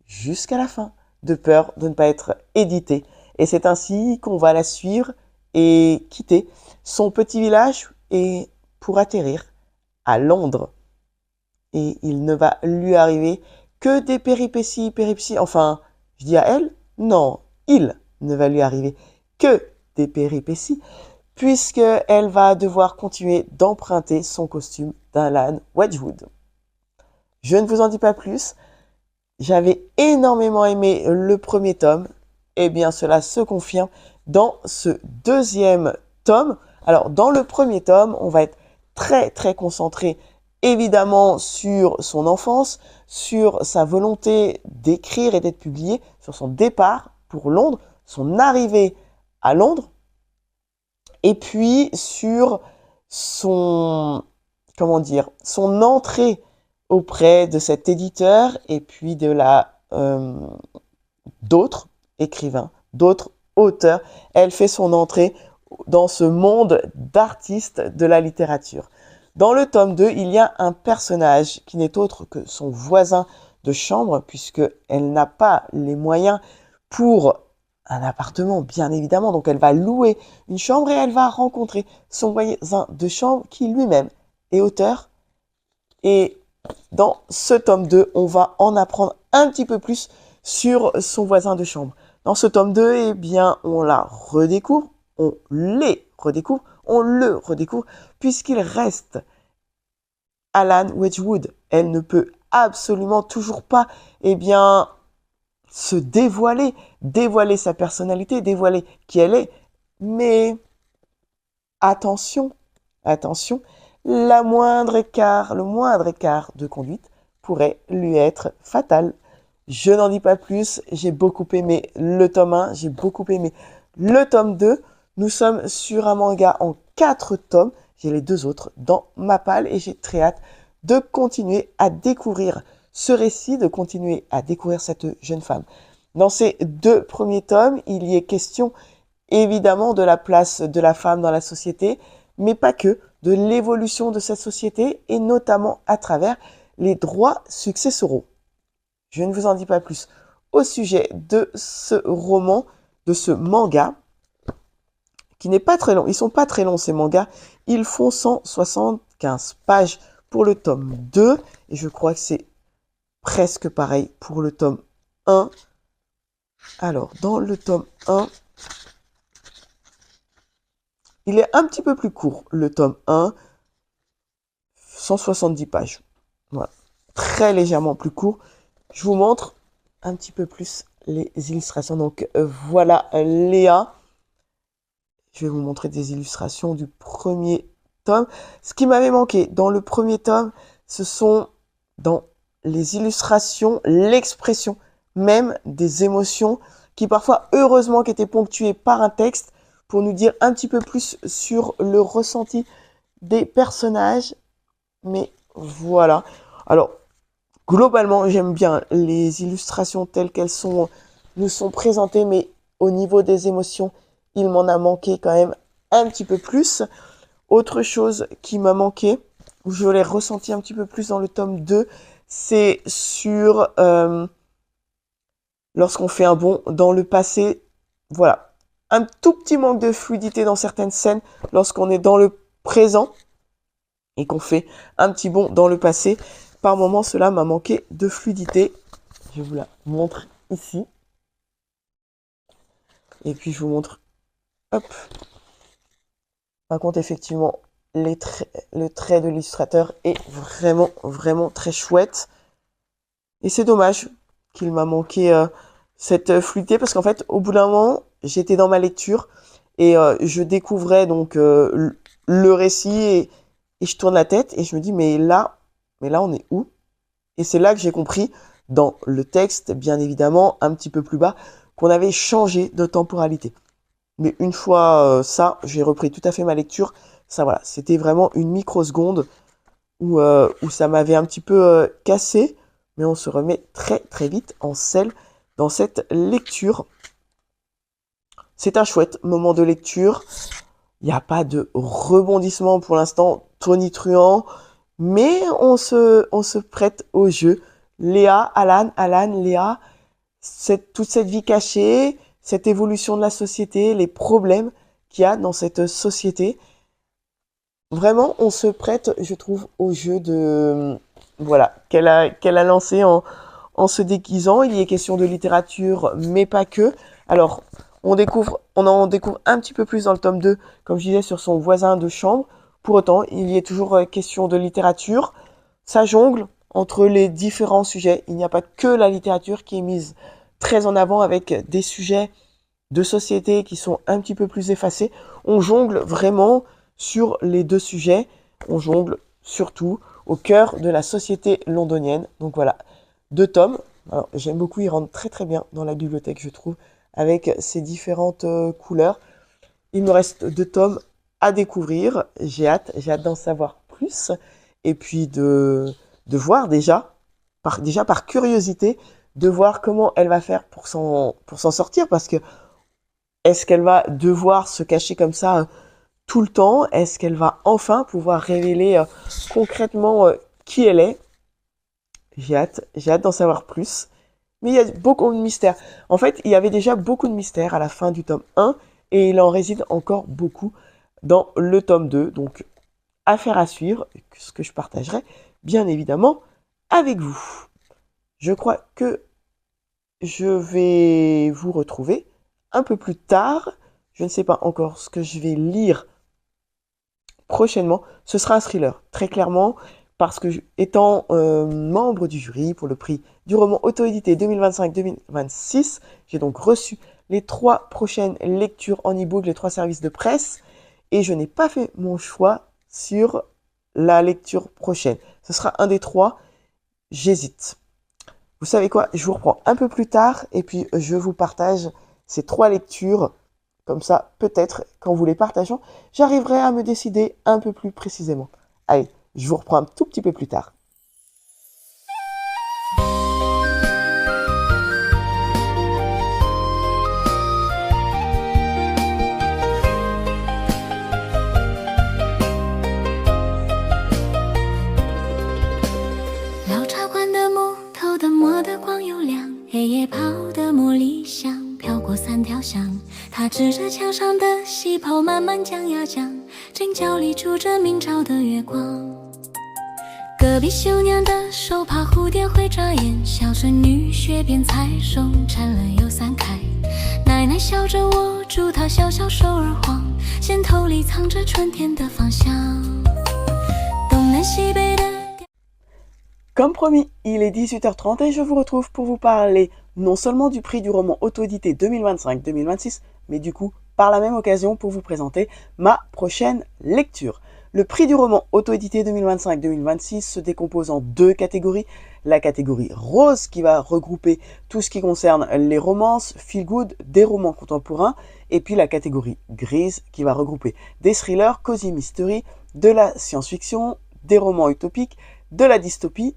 jusqu'à la fin, de peur de ne pas être éditée. Et c'est ainsi qu'on va la suivre et quitter son petit village et pour atterrir à Londres. Et il ne va lui arriver que des péripéties, enfin, je dis à elle, non, il ne va lui arriver que des péripéties, puisqu'elle va devoir continuer d'emprunter son costume d'Alan Wedgwood. Je ne vous en dis pas plus. J'avais énormément aimé le premier tome. Eh bien, cela se confirme dans ce deuxième tome. Alors, dans le premier tome, on va être très, très concentré, évidemment, sur son enfance, sur sa volonté d'écrire et d'être publié, sur son départ pour Londres, son arrivée à Londres, et puis sur son entrée auprès de cet éditeur et puis de d'autres écrivains, d'autres auteur. Elle fait son entrée dans ce monde d'artistes de la littérature. Dans le tome 2, il y a un personnage qui n'est autre que son voisin de chambre, puisqu'elle n'a pas les moyens pour un appartement, bien évidemment. Donc, elle va louer une chambre et elle va rencontrer son voisin de chambre qui lui-même est auteur. Et dans ce tome 2, on va en apprendre un petit peu plus sur son voisin de chambre. Dans ce tome 2, eh bien, on la redécouvre, on les redécouvre, on le redécouvre, puisqu'il reste Alan Wedgwood. Elle ne peut absolument toujours pas, eh bien, se dévoiler, dévoiler sa personnalité, dévoiler qui elle est. Mais attention, attention, le moindre écart de conduite pourrait lui être fatal. Je n'en dis pas plus, j'ai beaucoup aimé le tome 1, j'ai beaucoup aimé le tome 2. Nous sommes sur un manga en 4 tomes, j'ai les 2 autres dans ma palle et j'ai très hâte de continuer à découvrir ce récit, de continuer à découvrir cette jeune femme. Dans ces 2 premiers tomes, il y est question évidemment de la place de la femme dans la société, mais pas que, de l'évolution de cette société et notamment à travers les droits successoraux. Je ne vous en dis pas plus au sujet de ce roman, de ce manga, qui n'est pas très long. Ils sont pas très longs ces mangas, ils font 175 pages pour le tome 2, et je crois que c'est presque pareil pour le tome 1. Alors, dans le tome 1, il est un petit peu plus court, le tome 1, 170 pages. Voilà, très légèrement plus court. Je vous montre un petit peu plus les illustrations. Donc, voilà Léa. Je vais vous montrer des illustrations du premier tome. Ce qui m'avait manqué dans le premier tome, ce sont dans les illustrations, l'expression même des émotions qui parfois, heureusement, qui étaient ponctuées par un texte pour nous dire un petit peu plus sur le ressenti des personnages. Mais voilà. Alors, globalement, j'aime bien les illustrations telles qu'elles nous sont présentées, mais au niveau des émotions, il m'en a manqué quand même un petit peu plus. Autre chose qui m'a manqué, où je l'ai ressenti un petit peu plus dans le tome 2, c'est sur lorsqu'on fait un bond dans le passé. Voilà, un tout petit manque de fluidité dans certaines scènes lorsqu'on est dans le présent et qu'on fait un petit bond dans le passé. Par moments, cela m'a manqué de fluidité. Je vous la montre ici. Et puis, je vous montre. Hop. Par contre, effectivement, le trait de l'illustrateur est vraiment, vraiment très chouette. Et c'est dommage qu'il m'a manqué cette fluidité parce qu'en fait, au bout d'un moment, j'étais dans ma lecture et je découvrais donc le récit et je tourne la tête et je me dis, mais là, on est où? Et c'est là que j'ai compris, dans le texte, bien évidemment, un petit peu plus bas, qu'on avait changé de temporalité. Mais une fois ça, j'ai repris tout à fait ma lecture. Ça, voilà, c'était vraiment une microseconde où ça m'avait un petit peu cassé. Mais on se remet très, très vite en selle dans cette lecture. C'est un chouette moment de lecture. Il n'y a pas de rebondissement pour l'instant tonitruant. Mais on se prête au jeu. Léa, Alan, Léa, toute cette vie cachée, cette évolution de la société, les problèmes qu'il y a dans cette société. Vraiment, on se prête, je trouve, au jeu de voilà qu'elle a lancé en se déguisant. Il y est question de littérature, mais pas que. Alors, on en découvre un petit peu plus dans le tome 2, comme je disais, sur son voisin de chambre. Pour autant, il y est toujours question de littérature. Ça jongle entre les différents sujets. Il n'y a pas que la littérature qui est mise très en avant avec des sujets de société qui sont un petit peu plus effacés. On jongle vraiment sur les 2 sujets. On jongle surtout au cœur de la société londonienne. Donc voilà, 2 tomes. Alors, j'aime beaucoup, ils rentrent très très bien dans la bibliothèque, je trouve, avec ces différentes couleurs. Il me reste 2 tomes à découvrir. J'ai hâte d'en savoir plus. Et puis de voir déjà par curiosité, de voir comment elle va faire pour s'en sortir. Parce que Est-ce qu'elle va devoir se cacher comme ça tout le temps? Est-ce qu'elle va enfin pouvoir révéler concrètement qui elle est? J'ai hâte d'en savoir plus. Mais il y a beaucoup de mystères. En fait, il y avait déjà beaucoup de mystères à la fin du tome 1 et il en réside encore beaucoup dans le tome 2. Donc, affaire à suivre, ce que je partagerai bien évidemment avec vous. Je crois que je vais vous retrouver un peu plus tard. Je ne sais pas encore ce que je vais lire prochainement. Ce sera un thriller, très clairement, parce que étant membre du jury pour le prix du roman auto-édité 2025-2026, j'ai donc reçu les 3 prochaines lectures en e-book, les 3 services de presse, et je n'ai pas fait mon choix sur la lecture prochaine. Ce sera un des 3, j'hésite. Vous savez quoi? Je vous reprends un peu plus tard, et puis je vous partage ces 3 lectures. Comme ça, peut-être, qu'en vous les partageant, j'arriverai à me décider un peu plus précisément. Allez, je vous reprends un tout petit peu plus tard.3条巷，他指着墙上的旗袍慢慢讲呀讲，正角里住着明朝的月光。隔壁绣娘的手帕蝴蝶会眨眼，小村女学编彩绳缠了又散开。奶奶笑着握住她小小手儿晃，线头里藏着春天的芳香。东南西北的。Comme promis, il est 18h30 et je vous retrouve pour vous parler non seulement du prix du roman auto-édité 2025-2026, mais du coup, par la même occasion, pour vous présenter ma prochaine lecture. Le prix du roman auto-édité 2025-2026 se décompose en 2 catégories. La catégorie rose qui va regrouper tout ce qui concerne les romances, feel good, des romans contemporains, et puis la catégorie grise qui va regrouper des thrillers, cozy mystery, de la science-fiction, des romans utopiques, de la dystopie,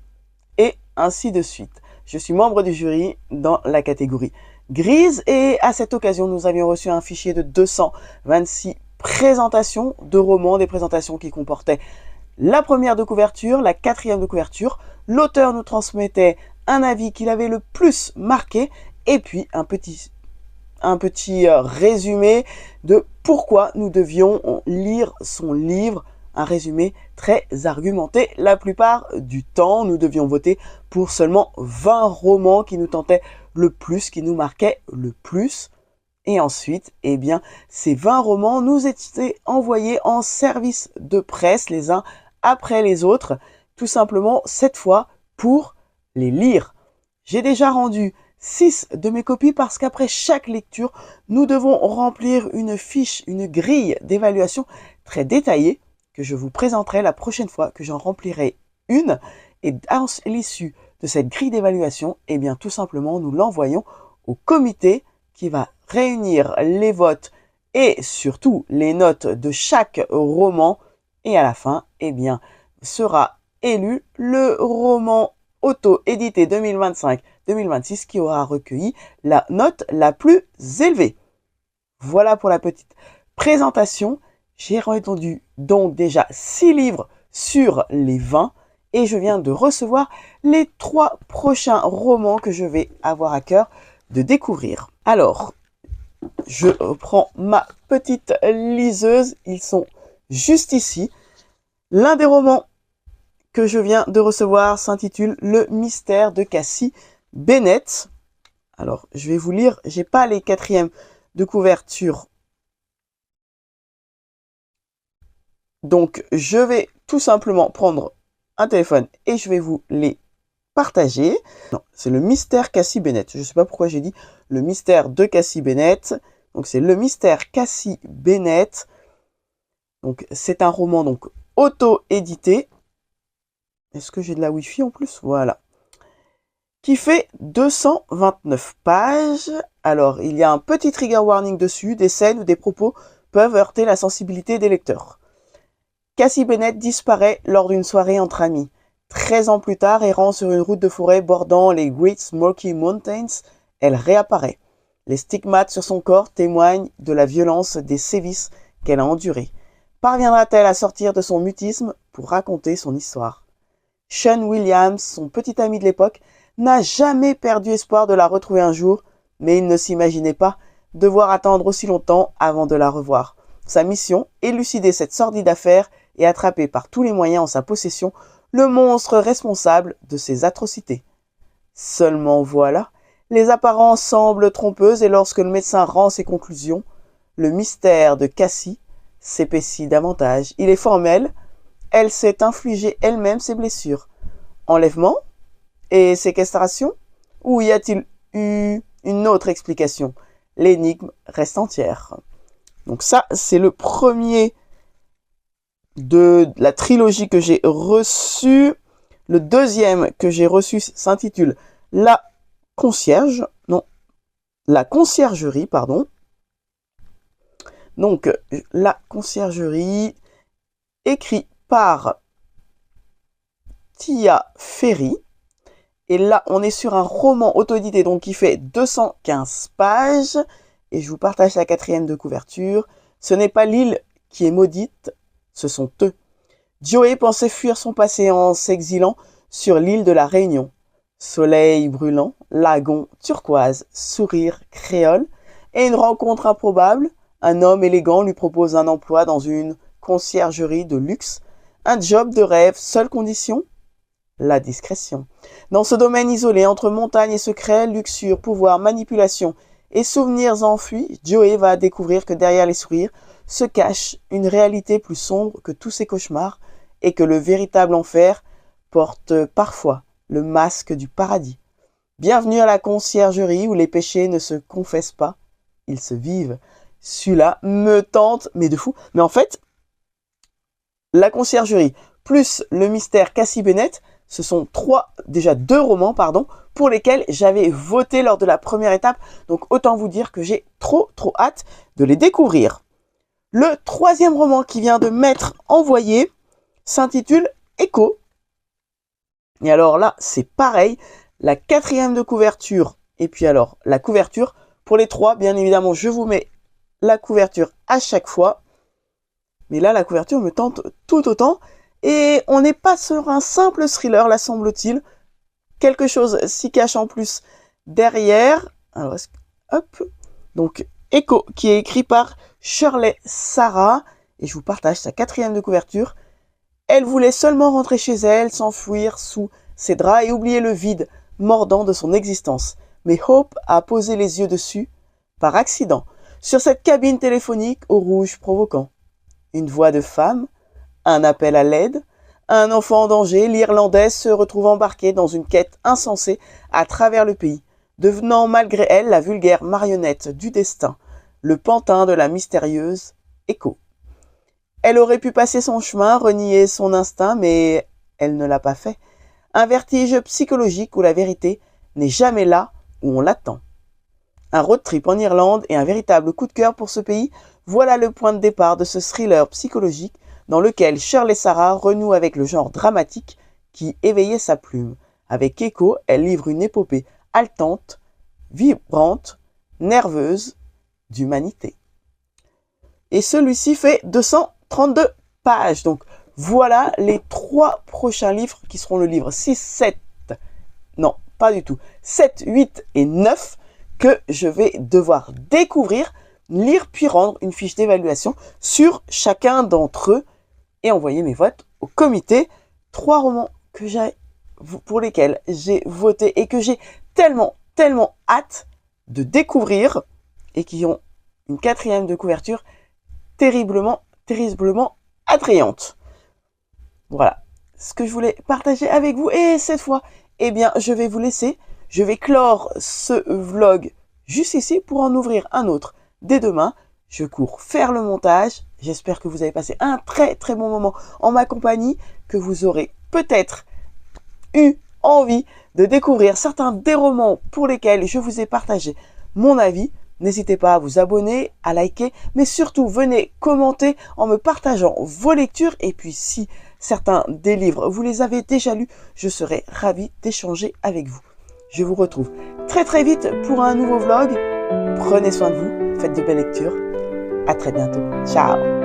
et ainsi de suite. Je suis membre du jury dans la catégorie grise et à cette occasion, nous avions reçu un fichier de 226 présentations de romans, des présentations qui comportaient la première de couverture, la 4e de couverture. L'auteur nous transmettait un avis qu'il avait le plus marqué et puis un petit résumé de pourquoi nous devions lire son livre. Un résumé très argumenté. La plupart du temps, nous devions voter pour seulement 20 romans qui nous tentaient le plus, qui nous marquaient le plus. Et ensuite, eh bien, ces 20 romans nous étaient envoyés en service de presse les uns après les autres, tout simplement cette fois pour les lire. J'ai déjà rendu 6 de mes copies parce qu'après chaque lecture, nous devons remplir une fiche, une grille d'évaluation très détaillée que je vous présenterai la prochaine fois que j'en remplirai une. Et à l'issue de cette grille d'évaluation, eh bien, tout simplement, nous l'envoyons au comité qui va réunir les votes et surtout les notes de chaque roman. Et à la fin, eh bien, sera élu le roman auto-édité 2025-2026 qui aura recueilli la note la plus élevée. Voilà pour la petite présentation. J'ai répondu donc déjà 6 livres sur les 20 et je viens de recevoir les 3 prochains romans que je vais avoir à cœur de découvrir. Alors, je prends ma petite liseuse, ils sont juste ici. L'un des romans que je viens de recevoir s'intitule Le mystère de Cassie Bennett. Alors, je vais vous lire, j'ai pas les 4e de couverture. Donc, je vais tout simplement prendre un téléphone et je vais vous les partager. Non, c'est le mystère Cassie Bennett. Je ne sais pas pourquoi j'ai dit le mystère de Cassie Bennett. Donc, c'est le mystère Cassie Bennett. Donc, c'est un roman donc auto-édité. Est-ce que j'ai de la Wi-Fi en plus? Voilà. Qui fait 229 pages. Alors, il y a un petit trigger warning dessus. Des scènes ou des propos peuvent heurter la sensibilité des lecteurs. Cassie Bennett disparaît lors d'une soirée entre amis. 13 ans plus tard, errant sur une route de forêt bordant les Great Smoky Mountains, elle réapparaît. Les stigmates sur son corps témoignent de la violence des sévices qu'elle a endurés. Parviendra-t-elle à sortir de son mutisme pour raconter son histoire? Sean Williams, son petit ami de l'époque, n'a jamais perdu espoir de la retrouver un jour, mais il ne s'imaginait pas devoir attendre aussi longtemps avant de la revoir. Sa mission, élucider cette sordide affaire et attraper par tous les moyens en sa possession le monstre responsable de ces atrocités. Seulement voilà, les apparences semblent trompeuses et lorsque le médecin rend ses conclusions, le mystère de Cassie s'épaissit davantage. Il est formel, elle s'est infligée elle-même ses blessures. Enlèvement et séquestration? Ou y a-t-il eu une autre explication? L'énigme reste entière. Donc ça, c'est le premier de la trilogie que j'ai reçu. Le deuxième que j'ai reçu s'intitule La conciergerie, pardon. Donc, La conciergerie, écrit par Tia Ferry. Et là, on est sur un roman auto-édité, donc qui fait 215 pages. Et je vous partage la 4e de couverture. Ce n'est pas l'île qui est maudite, ce sont eux. Joey pensait fuir son passé en s'exilant sur l'île de la Réunion. Soleil brûlant, lagon turquoise, sourire créole et une rencontre improbable. Un homme élégant lui propose un emploi dans une conciergerie de luxe. Un job de rêve, seule condition, la discrétion. Dans ce domaine isolé entre montagnes et secrets, luxure, pouvoir, manipulation et souvenirs enfuis, Joey va découvrir que derrière les sourires se cache une réalité plus sombre que tous ses cauchemars et que le véritable enfer porte parfois le masque du paradis. Bienvenue à la conciergerie où les péchés ne se confessent pas, ils se vivent. Celui-là me tente, mais de fou. Mais en fait, la conciergerie plus le mystère Cassie Bennett, ce sont deux romans, pour lesquels j'avais voté lors de la première étape. Donc autant vous dire que j'ai trop hâte de les découvrir. Le 3e roman qui vient de m'être envoyé s'intitule Echo. Et alors là, c'est pareil, la 4e de couverture, et puis alors la couverture. Pour les 3, bien évidemment, je vous mets la couverture à chaque fois. Mais là, la couverture me tente tout autant. Et on n'est pas sur un simple thriller, là semble-t-il. Quelque chose s'y cache en plus derrière. Alors, hop. Donc, Echo, qui est écrit par Shirley Sarah. Et je vous partage sa 4e de couverture. Elle voulait seulement rentrer chez elle, s'enfuir sous ses draps et oublier le vide mordant de son existence. Mais Hope a posé les yeux dessus, par accident, sur cette cabine téléphonique au rouge provoquant. Une voix de femme, un appel à l'aide, un enfant en danger, l'Irlandaise se retrouve embarquée dans une quête insensée à travers le pays, devenant malgré elle la vulgaire marionnette du destin, le pantin de la mystérieuse Echo. Elle aurait pu passer son chemin, renier son instinct, mais elle ne l'a pas fait. Un vertige psychologique où la vérité n'est jamais là où on l'attend. Un road trip en Irlande et un véritable coup de cœur pour ce pays, voilà le point de départ de ce thriller psychologique dans lequel Shirley Sarah renoue avec le genre dramatique qui éveillait sa plume. Avec Echo, elle livre une épopée haletante, vibrante, nerveuse d'humanité. Et celui-ci fait 232 pages. Donc voilà les 3 prochains livres qui seront le livre 6, 7, non pas du tout, 7, 8 et 9 que je vais devoir découvrir, lire puis rendre une fiche d'évaluation sur chacun d'entre eux et envoyer mes votes au comité. 3 romans pour lesquels j'ai voté et que j'ai tellement hâte de découvrir et qui ont une 4e de couverture terriblement attrayante. Voilà ce que je voulais partager avec vous. Et cette fois, eh bien, je vais vous laisser. Je vais clore ce vlog juste ici pour en ouvrir un autre dès demain. Je cours faire le montage. J'espère que vous avez passé un très bon moment en ma compagnie, que vous aurez peut-être eu envie de découvrir certains des romans pour lesquels je vous ai partagé mon avis. N'hésitez pas à vous abonner, à liker, mais surtout venez commenter en me partageant vos lectures. Et puis si certains des livres vous les avez déjà lus, je serai ravie d'échanger avec vous. Je vous retrouve très vite pour un nouveau vlog. Prenez soin de vous, faites de belles lectures. À très bientôt. Ciao!